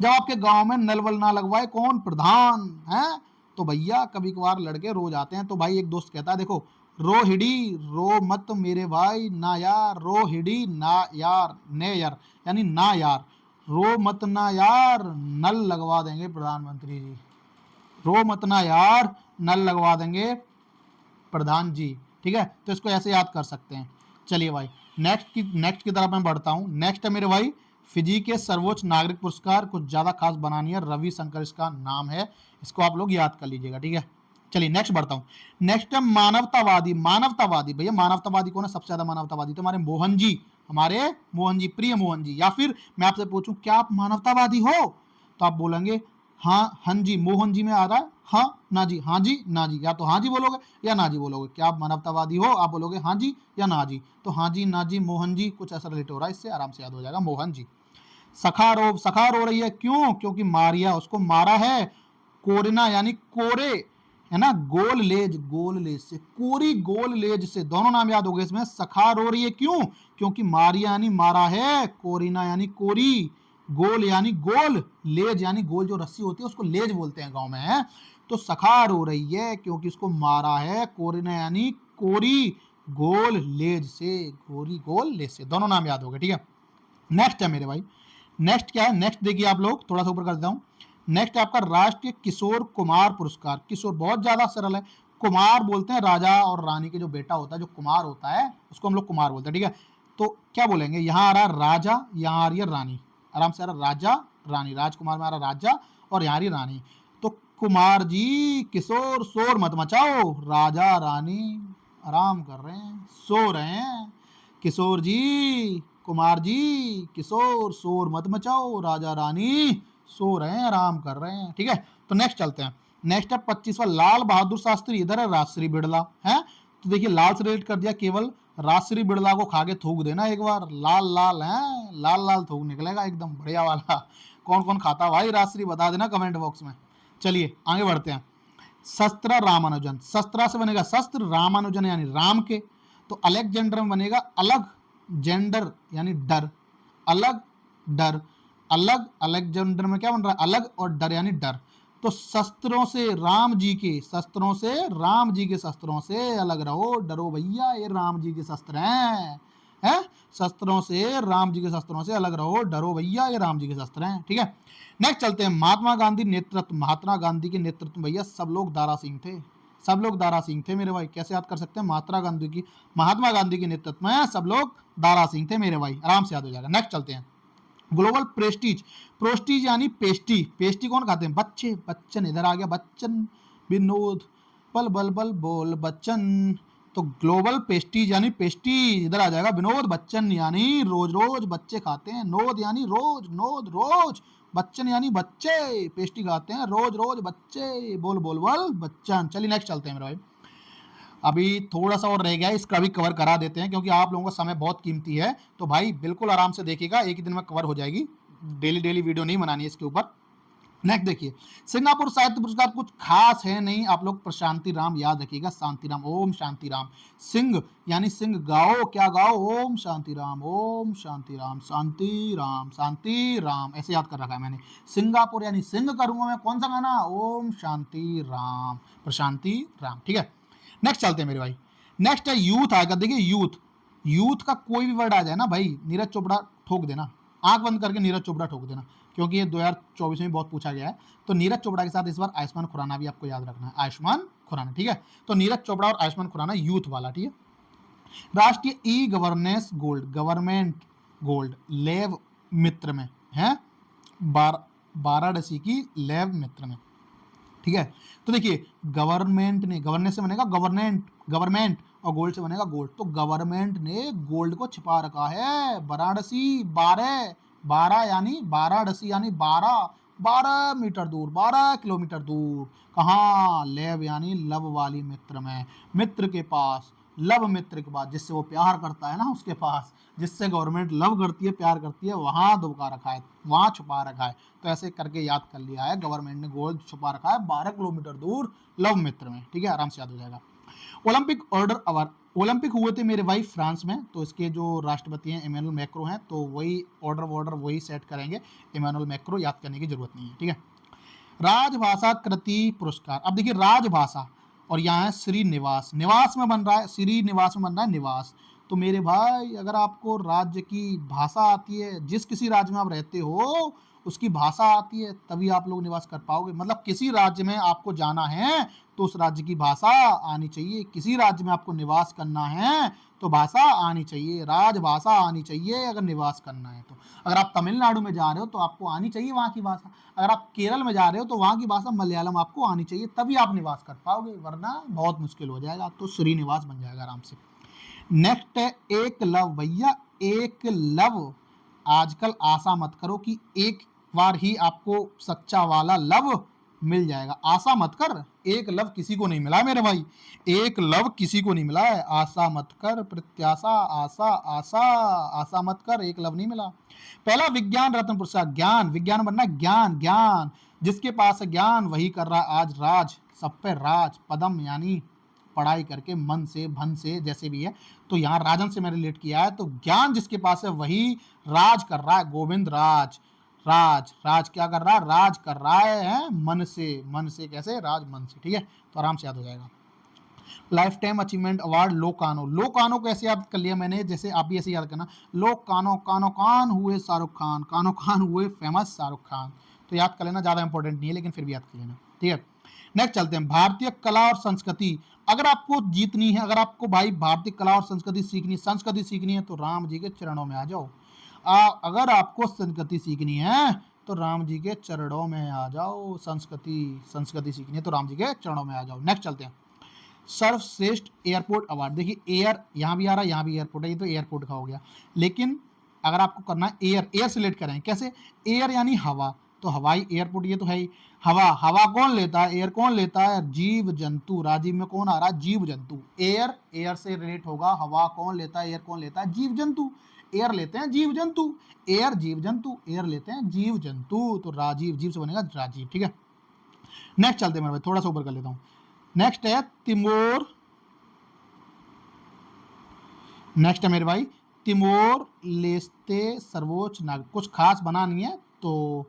जब आपके गांव में नल वल ना लगवाए कौन? प्रधान है। तो भैया कभी कभार लड़के रोज आते हैं, तो भाई एक दोस्त कहता है देखो रोहिड़ी, रो मत मेरे भाई ना यार, रोहिड़ी ना यार, ने यार यानी ना यार, रो मत ना यार, नल लगवा देंगे प्रधानमंत्री जी, रो मत ना यार, नल लगवा देंगे प्रधान जी, ठीक है। तो इसको ऐसे याद कर सकते हैं। चलिए भाई नेक्स्ट की तरफ मैं बढ़ता हूँ। नेक्स्ट है मेरे भाई फिजी के सर्वोच्च नागरिक पुरस्कार, कुछ ज्यादा खास बनानी है, रवि शंकर इसका नाम है, इसको आप लोग याद कर लीजिएगा, ठीक है। चलिए नेक्स्ट बढ़ता हूँ। नेक्स्ट है मानवतावादी। मानवतावादी भैया मानवतावादी कौन है? सबसे ज्यादा मानवतावादी तो हमारे मोहन जी, हमारे मोहन जी, प्रिय मोहन जी। या फिर मैं आपसे पूछूं क्या आप मानवतावादी हो, तो आप बोलेंगे हाँ हाँ जी, मोहन जी में आ रहा है, हाँ ना जी, हाँ जी ना जी, या तो हाँ जी बोलोगे या ना जी बोलोगे। क्या आप मानवतावादी हो? आप बोलोगे हाँ जी या ना जी। तो हाँ जी ना जी मोहन जी, कुछ ऐसा रिलेट हो रहा है, इससे आराम से याद हो जाएगा मोहन जी। सखारोव, सखार हो रही है क्यों? क्योंकि मारिया, उसको मारा है। कोरिना यानी कोरे, है ना, गोल लेज, गोल लेज से, कोरी गोल लेज से, दोनों नाम याद हो गए इसमें। सखार हो रही है क्यों? क्योंकि मारिया यानी मारा है, कोरिना यानी कोरी, गोल यानी गोल, लेज यानी गोल जो रस्सी होती है उसको लेज बोलते हैं गांव में, है। तो सखार हो रही है क्योंकि उसको मारा है, कोरिना यानी कोरी, गोल लेज से, गोरी गोल लेज से, दोनों नाम याद हो गए, ठीक है। नेक्स्ट है मेरे भाई, नेक्स्ट क्या है? नेक्स्ट देखिए आप लोग, थोड़ा सा ऊपर कर देता हूं। नेक्स्ट है आपका राष्ट्रीय किशोर कुमार पुरस्कार। किशोर बहुत ज्यादा सरल है, कुमार बोलते हैं राजा और रानी के जो बेटा होता है, जो कुमार होता है उसको हम लोग कुमार बोलते हैं, ठीक है। तो क्या बोलेंगे, यहां आ रहा है राजा, यहां आ रही है रानी, आराम से आ रहा राजा रानी, राजकुमार में आ रहा राजा और यहाँ आ रही रानी। तो कुमार जी किशोर शोर मत मचाओ, राजा रानी आराम कर रहे हैं, सो रहे हैं। किशोर जी, कुमार जी, किशोर शोर मत मचाओ, राजा रानी सो रहे हैं, आराम कर रहे हैं, ठीक है। तो नेक्स्ट चलते हैं। नेक्स्ट है 25वां लाल बहादुर शास्त्री, इधर है राजश्री बिड़ला, है। तो देखिए लाल से रिलेट कर दिया, केवल राजश्री बिड़ला को खा के थूक देना एक बार, लाल लाल है, लाल लाल थूक निकलेगा एकदम बढ़िया वाला। कौन कौन खाता भाई राजश्री, बता देना कमेंट बॉक्स में। चलिए आगे बढ़ते हैं। शस्त्र रामानुजन, शस्त्रा से बनेगा शस्त्र, रामानुजन यानी राम के, तो अलेक्जेंडर में बनेगा अलग, जेंडर यानी डर, अलग डर, अलग, अलेक्जेंडर में क्या बन रहा है? अलग, और डर यानी डर। तो शस्त्रों से राम जी के शस्त्रों से राम जी के शस्त्रों से अलग रहो, डरो भैया ये राम जी के शस्त्र हैं। शस्त्रों से राम जी के शस्त्रों से अलग रहो, डरो भैया ये राम जी के शस्त्र हैं। ठीक है, नेक्स्ट चलते हैं। महात्मा गांधी नेतृत्व, महात्मा गांधी के नेतृत्व में भैया सब लोग दारा सिंह थे, सब लोग दारा सिंह थे मेरे भाई। कैसे याद कर सकते हैं, महात्मा गांधी के नेतृत्व में सब लोग दारा सिंह थे मेरे भाई, आराम से याद हो जाएगा। नेक्स्ट चलते हैं। ग्लोबल प्रेस्टीज, प्रोस्टीज यानी पेस्टी, पेस्टी कौन खाते हैं, बच्चे, बच्चन इधर आ गया, बच्चन विनोद बल बल बल बोल बच्चन, तो ग्लोबल पेस्टीज यानी पेस्टीज इधर आ जाएगा विनोद बच्चन यानी रोज रोज बच्चे खाते हैं, नोद यानी रोज, नोद रोज, बच्चन यानी बच्चे, पेस्टी खाते हैं रोज रोज बच्चे, बोल बोल बोल बच्चन। चलिए नेक्स्ट चलते हैं मेरे भाई, अभी थोड़ा सा और रह गया है, इसका भी कवर करा देते हैं क्योंकि आप लोगों का समय बहुत कीमती है। तो भाई बिल्कुल आराम से देखिएगा, एक ही दिन में कवर हो जाएगी, डेली डेली वीडियो नहीं बनानी है इसके ऊपर। नेक्स्ट देखिए, सिंगापुर साहित्य पुरस्कार कुछ खास है नहीं, आप लोग प्रशांति राम याद रखिएगा, शांति राम, ओम शांति राम। सिंह यानी सिंह गाओ, क्या गाओ, ओम शांति राम, ओम शांति राम, शांति राम, शांति राम, ऐसे याद कर रखा है मैंने। सिंगापुर यानी सिंह करूंगा मैं, कौन सा गाना, ओम शांति राम, प्रशांति राम। ठीक है, नेक्स्ट चलते हैं मेरे भाई। नेक्स्ट है यूथ आएगा, देखिए यूथ, यूथ का कोई भी वर्ड आ जाए ना भाई, नीरज चोपड़ा ठोक देना, आंख बंद करके नीरज चोपड़ा ठोक देना, क्योंकि ये 2024 में बहुत पूछा गया है। तो नीरज चोपड़ा के साथ इस बार आयुष्मान खुराना भी आपको याद रखना है, आयुष्मान खुराना। ठीक है, तो नीरज चोपड़ा और आयुष्मान खुराना यूथ वाला। ठीक है, राष्ट्रीय e governance gold, government gold लेव मित्र में है, वाराणसी की लेव मित्र में। ठीक है, तो देखिए गवर्नमेंट ने, गवर्नेंस से बनेगा गवर्नेंट, गवर्नमेंट, और गोल्ड से बनेगा गोल्ड, तो गवर्नमेंट ने गोल्ड को छिपा रखा है वाराणसी, 12 यानी वाराणसी यानी 12 मीटर दूर, 12 किलोमीटर दूर, कहाँ, लेव यानी लव वाली मित्र में, मित्र के पास, लव मित्र के पास, जिससे वो प्यार करता है ना उसके पास, जिससे गवर्नमेंट लव करती है, प्यार करती है, वहां दुबका रखा है, वहां छुपा रखा है। तो ऐसे करके याद कर लिया है, गवर्नमेंट ने गोल्ड छुपा रखा है 12 किलोमीटर दूर लव मित्र में। ठीक है, आराम से याद हो जाएगा। ओलंपिक ऑर्डर अवार्ड, ओलंपिक हुए थे मेरे भाई फ्रांस में, तो इसके जो राष्ट्रपति हैं इमैनुअल मैक्रो हैं, तो वही ऑर्डर वही सेट करेंगे, इमैनुअल मैक्रो, याद करने की जरूरत नहीं है। ठीक है, राजभाषा कृति पुरस्कार, अब देखिए राजभाषा, और यहाँ है श्रीनिवास, निवास में बन रहा है, श्रीनिवास में बन रहा है निवास। तो मेरे भाई अगर आपको राज्य की भाषा आती है, जिस किसी राज्य में आप रहते हो उसकी भाषा आती है, तभी आप लोग निवास कर पाओगे। मतलब किसी राज्य में आपको जाना है तो उस राज्य की भाषा आनी चाहिए, किसी राज्य में आपको निवास करना है तो भाषा आनी चाहिए, राजभाषा आनी चाहिए अगर निवास करना है तो। अगर आप तमिलनाडु में जा रहे हो तो आपको आनी चाहिए वहाँ की भाषा, अगर आप केरल में जा रहे हो तो वहाँ की भाषा मलयालम आपको आनी चाहिए, तभी आप निवास कर पाओगे, वरना बहुत मुश्किल हो जाएगा। तो श्रीनिवास बन जाएगा आराम से। नेक्स्ट है एक लव, भैया एक लव, आजकल आशा मत करो कि एक बार ही आपको सच्चा वाला लव मिल जाएगा, आशा मत कर, एक लव किसी को नहीं मिला है मेरे भाई, एक लव किसी को नहीं मिला है, आशा मत कर, प्रत्याशा, आशा, आशा, आशा मत कर, एक लव नहीं मिला। पहला विज्ञान रत्न पुरस्कार, ज्ञान, विज्ञान बनना ज्ञान, ज्ञान, जिसके पास है ज्ञान वही कर रहा है आज राज, सब पे राज, पदम यानी पढ़ाई करके, मन से, धन से, जैसे भी है, तो यहाँ राजन से मैंने रिलेट किया है, तो ज्ञान जिसके पास है वही राज कर रहा है, गोविंद राज, राज, राज क्या कर रहा है, राज कर रहा है मन से, मन से कैसे, राज मन से। ठीक है, तो आराम से याद हो जाएगा। लाइफ टाइम अचीवमेंट अवार्ड लोकानो, लोकानो को ऐसे याद कर लिया मैंने, जैसे आप भी ऐसे याद करना, लोकानो, कानो कान हुए शाहरुख खान, कानो कान हुए फेमस शाहरुख खान, तो याद कर लेना, ज्यादा इंपॉर्टेंट नहीं है लेकिन फिर भी याद कर लेना। ठीक है, नेक्स्ट चलते हैं, भारतीय कला और संस्कृति, अगर आपको जीतनी है, अगर आपको भाई भारतीय कला और संस्कृति सीखनी है तो राम जी के चरणों में आ जाओ, अगर आपको संस्कृति सीखनी है तो राम जी के चरणों में आ जाओ, संस्कृति सीखनी है तो राम जी के चरणों में आ जाओ। नेक्स्ट चलते हैं, सर्वश्रेष्ठ एयरपोर्ट अवार्ड, देखिए एयर यहाँ भी आ रहा है, यहाँ भी एयरपोर्ट है, ये तो एयरपोर्ट का हो गया, लेकिन अगर आपको करना है एयर, एयर सिलेक्ट करें कैसे, एयर यानी हवा, तो हवाई एयरपोर्ट ये तो है ही, हवा, हवा कौन लेता है, एयर कौन लेता है, जीव जंतु, राजीव में कौन आ रहा है, जीव जंतु, एयर, एयर से रिलेट होगा, हवा कौन लेता है, एयर कौन लेता है, जीव जंतु, एयर लेते हैं जीव जंतु, एयर जीव जंतु, एयर लेते हैं जीव जंतु, तो राजीव, जीव से बनेगा राजीव। ठीक है, नेक्स्ट चलते हैं मेरे भाई, थोड़ा सा ऊपर कर लेता हूं, नेक्स्ट है तिमोर, नेक्स्ट है मेरे भाई तिमोर लेस्ते सर्वोच्च नागरिक, कुछ खास बना नहीं है, तो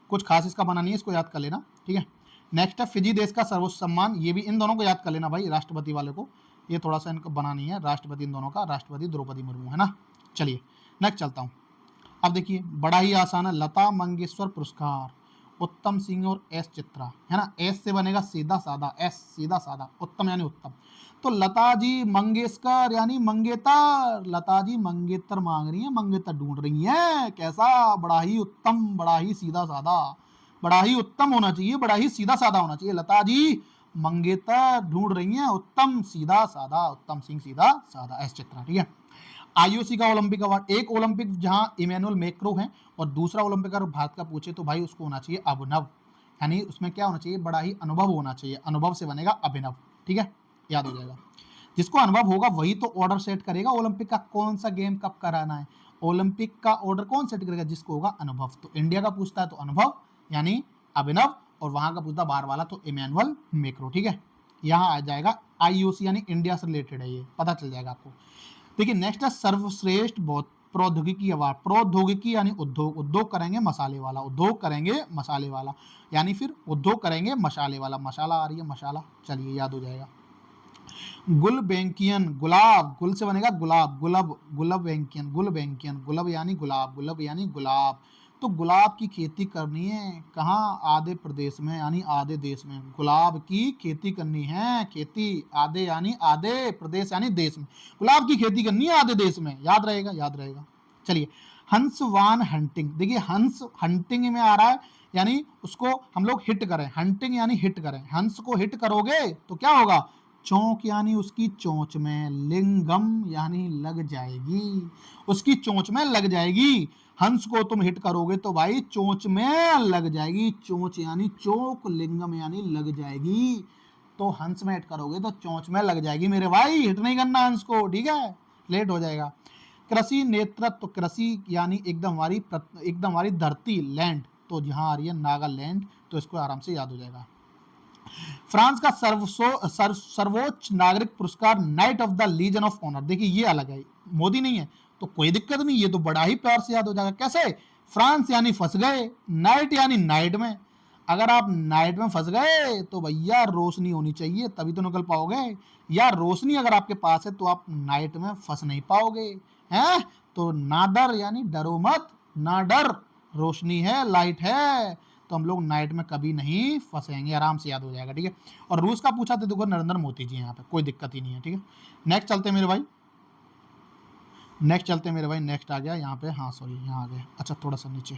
कुछ खास इसका बना नहीं है, इसको याद कर लेना। ठीक है, नेक्स्ट है फिजी देश का सर्वोच्च सम्मान, ये भी इन दोनों को याद कर लेना भाई, राष्ट्रपति वाले को, ये थोड़ा सा इनको बना नहीं है, राष्ट्रपति इन दोनों का, राष्ट्रपति द्रौपदी मुर्मू है ना। चलिए नेक्स्ट चलता हूँ। अब देखिए बड़ा ही आसान है, लता मंगेशकर पुरस्कार, उत्तम सिंह और एस चित्रा, है ना। एस से बनेगा सीधा साधा, एस सीधा साधा, उत्तम यानी उत्तम। तो लता जी मंगेशकर यानी मंगेतर, लता जी मंगेतर मांग रही है, मंगेतर ढूंढ रही है, कैसा, बड़ा ही उत्तम, बड़ा ही सीधा साधा, बड़ा ही उत्तम होना चाहिए, बड़ा ही सीधा साधा होना चाहिए। लता जी मंगेतर ढूंढ रही है, उत्तम सीधा साधा, उत्तम सिंह सीधा साधा, एस चित्रा, ठीक है। आईओसी का ओलंपिक अवार्ड, एक ओलंपिक जहां इमैनुअल मैक्रो है और दूसरा ओलंपिक अगर भारत का पूछे तो भाई उसको होना चाहिए अभिनव, यानी उसमें क्या होना चाहिए, बड़ा ही अनुभव होना चाहिए, अनुभव से बनेगा अभिनव, ठीक है, याद हो जाएगा। जिसको अनुभव होगा वही तो ऑर्डर सेट करेगा ओलंपिक का, कौन सा गेम कब कराना है, ओलंपिक का ऑर्डर कौन सेट करेगा, जिसको होगा अनुभव। तो इंडिया का पूछता है तो अनुभव यानी अभिनव, और वहां का पूछता बाहर वाला तो इमैनुअल मैक्रो, ठीक है। यहाँ आ जाएगा आईओसी यानी इंडिया से रिलेटेड है, ये पता चल जाएगा आपको। देखिए नेक्स्ट है सर्वश्रेष्ठ प्रौद्योगिकी अवार्ड, प्रौद्योगिकी यानी उद्योग, उद्योग करेंगे मसाले वाला, उद्योग करेंगे मसाले वाला, यानी फिर उद्योग करेंगे मसाले वाला, मसाला आ रही है मसाला, चलिए याद हो जाएगा। गुलबैंकियन, गुलाब, गुल से बनेगा गुलाब, गुलब, गुलबैंकियन, गुलबैंकियन, गुलब यानी गुलाब, गुलब यानी गुलाब। तो गुलाब की खेती करनी है कहाँ, आधे प्रदेश में यानी आधे देश में, गुलाब की खेती करनी है, खेती आधे यानी आधे, प्रदेश यानी देश में, गुलाब की खेती करनी है आधे देश में, याद रहेगा, याद रहेगा। चलिए हंस वान हंटिंग, देखिए हंस हंटिंग में आ रहा है, यानी उसको हम लोग हिट करें, हंटिंग यानी हिट करें, हंस को हिट करोगे तो क्या होगा, चौंक यानी उसकी चोंच में, लिंगम यानी लग जाएगी, उसकी चोंच में लग जाएगी। हंस को तुम हिट करोगे तो भाई चोंच में लग जाएगी, चोंच यानी चोक, लिंगम यानी लग जाएगी, तो हंस में हिट करोगे तो चोंच में लग जाएगी मेरे भाई, हिट नहीं करना हंस को, ठीक है, लेट हो जाएगा। कृषि नेतृत्व, कृषि यानी एकदम हमारी धरती, लैंड, तो जहां आ रही है नागालैंड, तो इसको आराम से याद हो जाएगा। फ्रांस का सर्वोच्च नागरिक पुरस्कार knight of the legion of honour, देखिए ये अलग है, मोदी नहीं है तो कोई दिक्कत नहीं, ये तो बड़ा ही प्यार से याद हो जाएगा। कैसे, फ्रांस यानी फंस गए, नाइट यानी नाइट में, अगर आप नाइट में फंस गए तो भैया रोशनी होनी चाहिए तभी तो निकल पाओगे, या रोशनी अगर आपके पास है तो आप नाइट में फंस नहीं पाओगे, हैं। तो ना डर यानी डरो मत, ना डर, रोशनी है, लाइट है, तो हम लोग नाइट में कभी नहीं फंसेंगे, आराम से याद हो जाएगा, ठीक है। और रूस का पूछा तो देखो नरेंद्र मोदी जी यहाँ पे, कोई दिक्कत ही नहीं है, ठीक है। नेक्स्ट चलते हैं मेरे भाई, नेक्स्ट आ गया यहाँ पे, हाँ सॉरी यहाँ आ गया, अच्छा थोड़ा सा नीचे।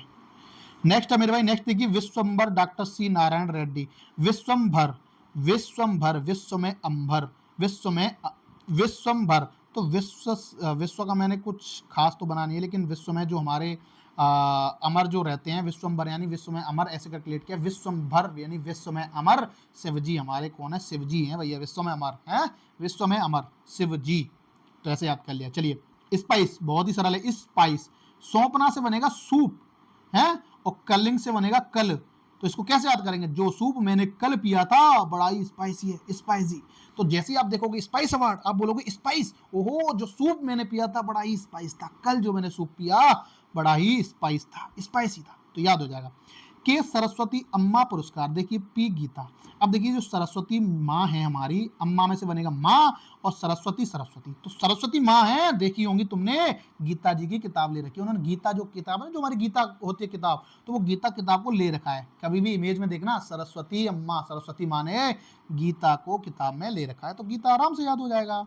नेक्स्ट है मेरे भाई, नेक्स्ट देखिए विश्वम्भर डॉक्टर सी नारायण रेड्डी, विश्वम्भर, विश्वम्भर, विश्व में अंबर, विश्वम्भर, तो विश्व का मैंने कुछ खास तो बना नहीं है, लेकिन विश्व में जो हमारे अमर जो रहते हैं, विश्वम्भर यानी विश्व में अमर, ऐसे कैलकुलेट किया, विश्वम्भर यानी विश्व में अमर, शिव जी हमारे कौन है, शिव जी हैं भैया, विश्व में अमर है, विश्व में अमर शिव जी, तो ऐसे याद कर लिया। चलिए स्पाइस, बहुत ही सरल है, स्पाइस, सौंपना से बनेगा सूप है, और कलिंग से बनेगा कल, तो इसको कैसे याद करेंगे, जो सूप मैंने कल पिया था बड़ा ही स्पाइसी है, स्पाइसी, तो जैसे ही आप देखोगे स्पाइस अवार्ड आप बोलोगे स्पाइस, ओहो जो सूप मैंने पिया था बड़ा ही स्पाइस था, कल जो मैंने सूप पिया बड़ा ही स्पाइस था, स्पाइसी था, तो याद हो जाएगा। के सरस्वती अम्मा पुरस्कार, देखिए पी गीता, अब देखिए जो सरस्वती माँ है हमारी, अम्मा में से बनेगा माँ, और सरस्वती, तो सरस्वती माँ है, देखी होंगी तुमने, गीता जी की किताब ले रखी है उन्होंने, गीता जो किताब है, जो हमारी गीता होती है किताब, तो वो गीता किताब को ले रखा है, कभी भी इमेज में देखना सरस्वती अम्मा, सरस्वती माँ ने गीता को किताब में ले रखा है, तो गीता आराम से याद हो जाएगा।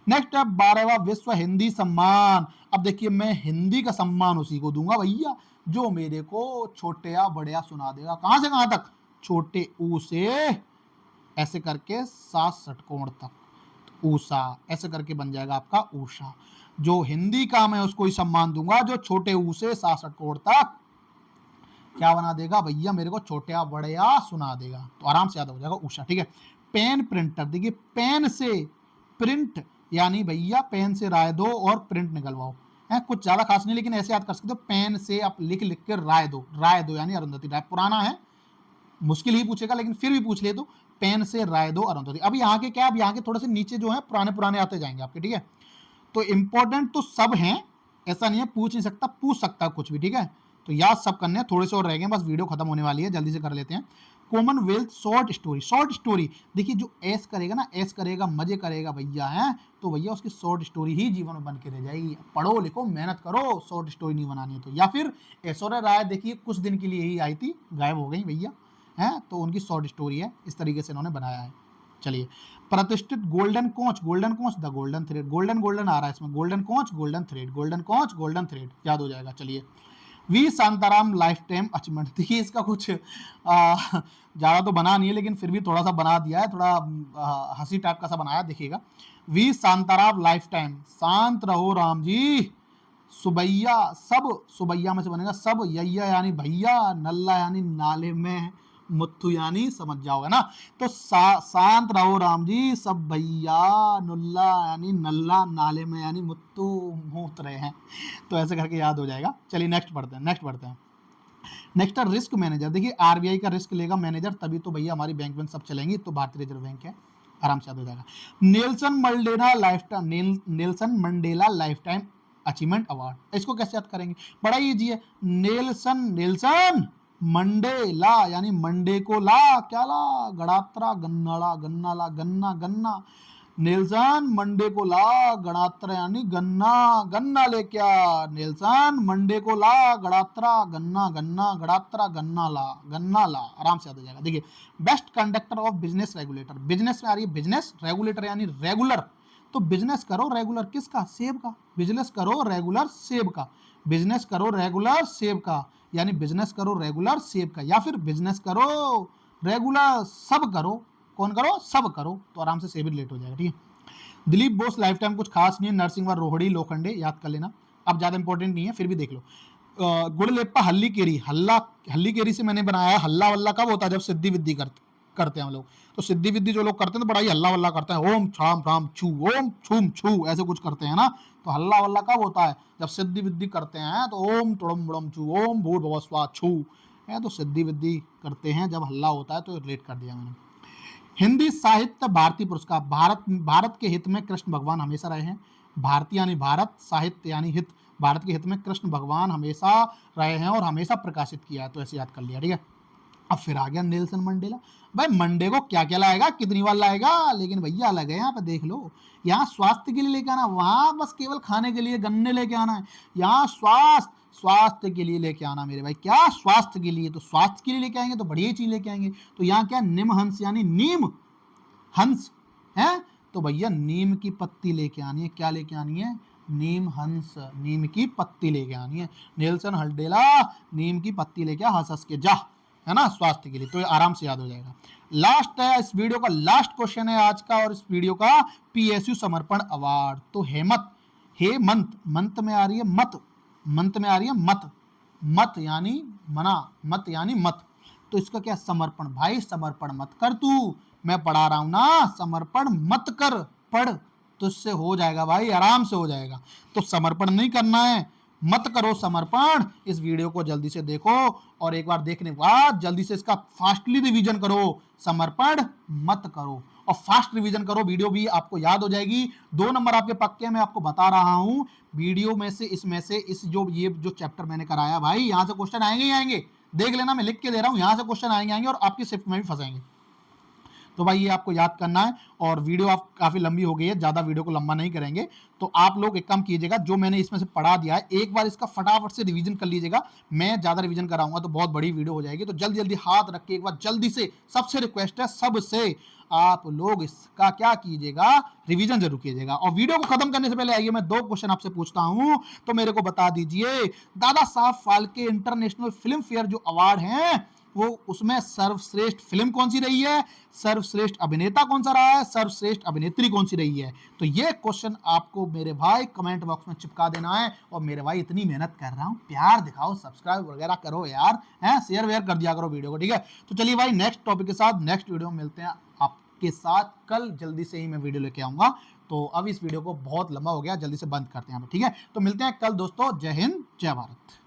नेक्स्ट है 12वां विश्व हिंदी सम्मान, अब देखिए मैं हिंदी का सम्मान उसी को दूंगा भैया जो मेरे को छोटे बड़े सुना देगा, कहां से कहां तक, छोटे ऊ से ऐसे करके 7 षटकोण तक, ऊषा ऐसे करके बन जाएगा आपका ऊषा, जो हिंदी का मैं उसको ही सम्मान दूंगा जो छोटे ऊ से 7 षटकोण तक क्या बना देगा भैया, मेरे को छोटे बड़े सुना देगा, तो आराम से याद हो जाएगा ऊषा, ठीक है। पेन प्रिंटर, देखिए पेन से प्रिंट यानी भैया पेन से राय दो और प्रिंट निकलवाओ, है कुछ ज्यादा खास नहीं, लेकिन ऐसे याद कर सकते हो, पेन से आप लिख के राय दो यानी अरुंधति राय, पुराना है मुश्किल ही पूछेगा लेकिन फिर भी पूछ ले, तो पेन से राय दो अरुंधति। अब यहाँ के क्या, अब यहाँ के थोड़े से नीचे जो है पुराने आते जाएंगे आपके, ठीक है। तो इंपॉर्टेंट तो सब हैं, ऐसा नहीं है पूछ नहीं सकता, पूछ सकता कुछ भी, ठीक है। तो तो याद सब करने हैं, थोड़े से और रह गए, बस वीडियो खत्म होने वाली है, जल्दी से कर लेते हैं। Commonwealth short story, short story देखिए, जो ऐस करेगा ना, ऐस करेगा, मजे करेगा भैया है, तो भैया उसकी शॉर्ट स्टोरी ही जीवन में बन के रह जाएगी। पढ़ो लिखो मेहनत करो, शॉर्ट स्टोरी नहीं बनानी है तो। या फिर ऐश्वर्या राय देखिए कुछ दिन के लिए ही आई थी, गायब हो गई भैया हैं, तो उनकी शॉर्ट स्टोरी है, इस तरीके से इन्होंने बनाया है। चलिए, प्रतिष्ठित golden coach, golden coach the golden thread, golden golden आ रहा है इसमें, golden coach golden thread, golden coach golden thread, याद हो जाएगा। चलिए, V Shantaram lifetime achievement, देखिए इसका कुछ ज़्यादा तो बना नहीं है, लेकिन फिर भी थोड़ा सा बना दिया है, थोड़ा हंसी टाइप का सा बनाया, देखिएगा। वी शांताराम लाइफ टाइम, शांत रहो राम जी, सुबैया, सब सुबैया में से बनेगा सब, यैया यानी भैया, नल्ला यानी नाले में, मुत्थु यानी समझ जाओगे ना, तो शांत रहो राम जी, सब भैया, नुल्ला यानी नल्ला, नाले में यानी मुत्तु, मूत रहे हैं, तो ऐसे करके याद हो जाएगा। चलिए नेक्स्ट पढ़ते हैं, नेक्स्ट है रिस्क मैनेजर। देखिए आरबीआई का रिस्क लेगा मैनेजर, तभी तो भैया हमारी बैंक में सब चलेंगी, तो भारतीय रिजर्व बैंक है, आराम से याद हो जाएगा। Nelson Mandela life time achievement award, इसको कैसे याद करेंगे, बड़ा इजी है। नेल्सन मंडेला यानी मंडे को ला, क्या ला, गड़ात्रा, गन्नाला, गन्ना ला, गन्ना गन्ना, नेल्सन मंडे को ला, गड़ात्रा यानी गन्ना, गन्ना ले क्या, नेल्सन मंडे को ला, गड़ात्रा, गन्ना गन्ना, गड़ात्रा, गन्ना ला, आराम से याद हो जाएगा। देखिए, best conductor of business regulator, business में आ रही है बिजनेस, रेगुलेटर यानी रेगुलर, तो बिजनेस करो रेगुलर किसका, सेब का, बिजनेस करो रेगुलर सेब का, बिजनेस करो रेगुलर सेब का, यानी बिजनेस करो रेगुलर सेब का, या फिर बिजनेस करो रेगुलर सब करो, कौन करो, सब करो, तो आराम से से भी रिलेट हो जाएगा। ठीक है। दिलीप बोस लाइफ टाइम कुछ खास नहीं है, नरसिंह व रोहड़ी लोखंडे, याद कर लेना, अब ज्यादा इंपॉर्टेंट नहीं है, फिर भी देख लो। गुड़लेप्पा हल्ली केरी, हल्ली केरी से मैंने बनाया है। हल्ला वल्ला कब होता है, जब सिद्धि विद्धि करते हैं हम लोग, तो सिद्धि विद्धि जो लोग करते हैं तो बड़ा ही हल्ला वल्ला करते हैं, ओम छाम छाम छू, ओम छूम छू, ऐसे कुछ करते हैं ना, तो हल्ला वल्ला कब होता है, जब सिद्धि विद्धि करते हैं, तो ओम तुड़म बुड़म छू, ओम भूर्भुवः स्वः छू है, तो सिद्धि विद्धि करते हैं जब हल्ला होता है, तो रिलेट कर दिया मैंने। हिंदी साहित्य भारती पुरस्कार, भारत के हित में कृष्ण भगवान हमेशा रहे हैं, भारतीय यानी भारत, साहित्य यानी हित, भारत के हित में कृष्ण भगवान हमेशा रहे हैं और हमेशा प्रकाशित किया है, तो ऐसे याद कर लिया। ठीक है, अब फिर आ गया नेल्सन मंडेला, भाई मंडे को क्या क्या लाएगा, कितनी बार लाएगा, लेकिन भैया अलग है, यहाँ पे देख लो, यहाँ स्वास्थ्य के लिए लेके आना, वहां बस केवल खाने के लिए गन्ने लेके आना है, यहाँ स्वास्थ्य के लिए लेके आना मेरे भाई, क्या स्वास्थ्य के लिए, तो स्वास्थ्य के लिए लेके आएंगे तो बढ़िया चीज लेके आएंगे, तो यहाँ क्या निम हंस यानी नीम हंस है, तो भैया नीम की पत्ती लेके आनी है, क्या लेके आनी है, नीम हंस, नीम की पत्ती लेके आनी है, नेल्सन मंडेला नीम की पत्ती लेके हंस हंस के जा, है ना, स्वास्थ्य के लिए, तो ये आराम से याद हो जाएगा। लास्ट है इस वीडियो का, लास्ट क्वेश्चन है आज का, और इस वीडियो का पीएसयू समर्पण अवार्ड, तो हेमंत, मंत में आ रही है मत, मंत में आ रही है मत, मत यानी मना, मत यानी मत, तो इसका क्या, समर्पण, भाई समर्पण मत कर तू, मैं पढ़ा रहा हूं ना, समर्पण मत कर, पढ़, तो इससे हो जाएगा भाई, आराम से हो जाएगा, तो समर्पण नहीं करना है, मत करो समर्पण। इस वीडियो को जल्दी से देखो, और एक बार देखने के बाद जल्दी से इसका फास्टली रिवीजन करो, समर्पण मत करो, और फास्ट रिवीजन करो, वीडियो भी आपको याद हो जाएगी। 2 नंबर आपके पक्के, मैं आपको बता रहा हूं, वीडियो में से इसमें से इस जो चैप्टर मैंने कराया भाई, यहां से क्वेश्चन आएंगे ही आएंगे, देख लेना, मैं लिख के दे रहा हूं, यहां से क्वेश्चन आएंगे और आपकी शिफ्ट में भी फंसेंगे, तो भाई ये आपको याद करना है। और वीडियो आप काफी लंबी हो गई है, ज्यादा वीडियो को लंबा नहीं करेंगे, तो आप लोग एक काम कीजिएगा, जो मैंने इसमें से पढ़ा दिया है एक बार इसका फटाफट से रिवीजन कर लीजिएगा, मैं ज्यादा रिवीजन कराऊंगा तो बहुत बड़ी वीडियो हो जाएगी, तो जल्दी जल्दी हाथ रख के एक बार जल्दी से, सबसे रिक्वेस्ट है सबसे, आप लोग इसका क्या कीजिएगा, रिवीजन जरूर कीजिएगा। और वीडियो को खत्म करने से पहले आइए मैं 2 क्वेश्चन आपसे पूछता हूं, तो मेरे को बता दीजिए, Dada Saheb Phalke international film fair जो अवार्ड है, वो उसमें सर्वश्रेष्ठ फिल्म कौन सी रही है, सर्वश्रेष्ठ अभिनेता कौन सा रहा है, सर्वश्रेष्ठ अभिनेत्री कौन सी रही है, तो ये क्वेश्चन आपको मेरे भाई कमेंट बॉक्स में चिपका देना है। और मेरे भाई इतनी मेहनत कर रहा हूं, प्यार दिखाओ, सब्सक्राइब वगैरह करो यार, हैं, शेयर वेयर कर दिया करो वीडियो को, ठीक है। तो चलिए भाई नेक्स्ट टॉपिक के साथ नेक्स्ट वीडियो में मिलते हैं आपके साथ, कल जल्दी से ही मैं वीडियो लेके आऊंगा। तो अब इस वीडियो को बहुत लंबा हो गया, जल्दी से बंद करते हैं, ठीक है। तो मिलते हैं कल दोस्तों, जय हिंद जय भारत।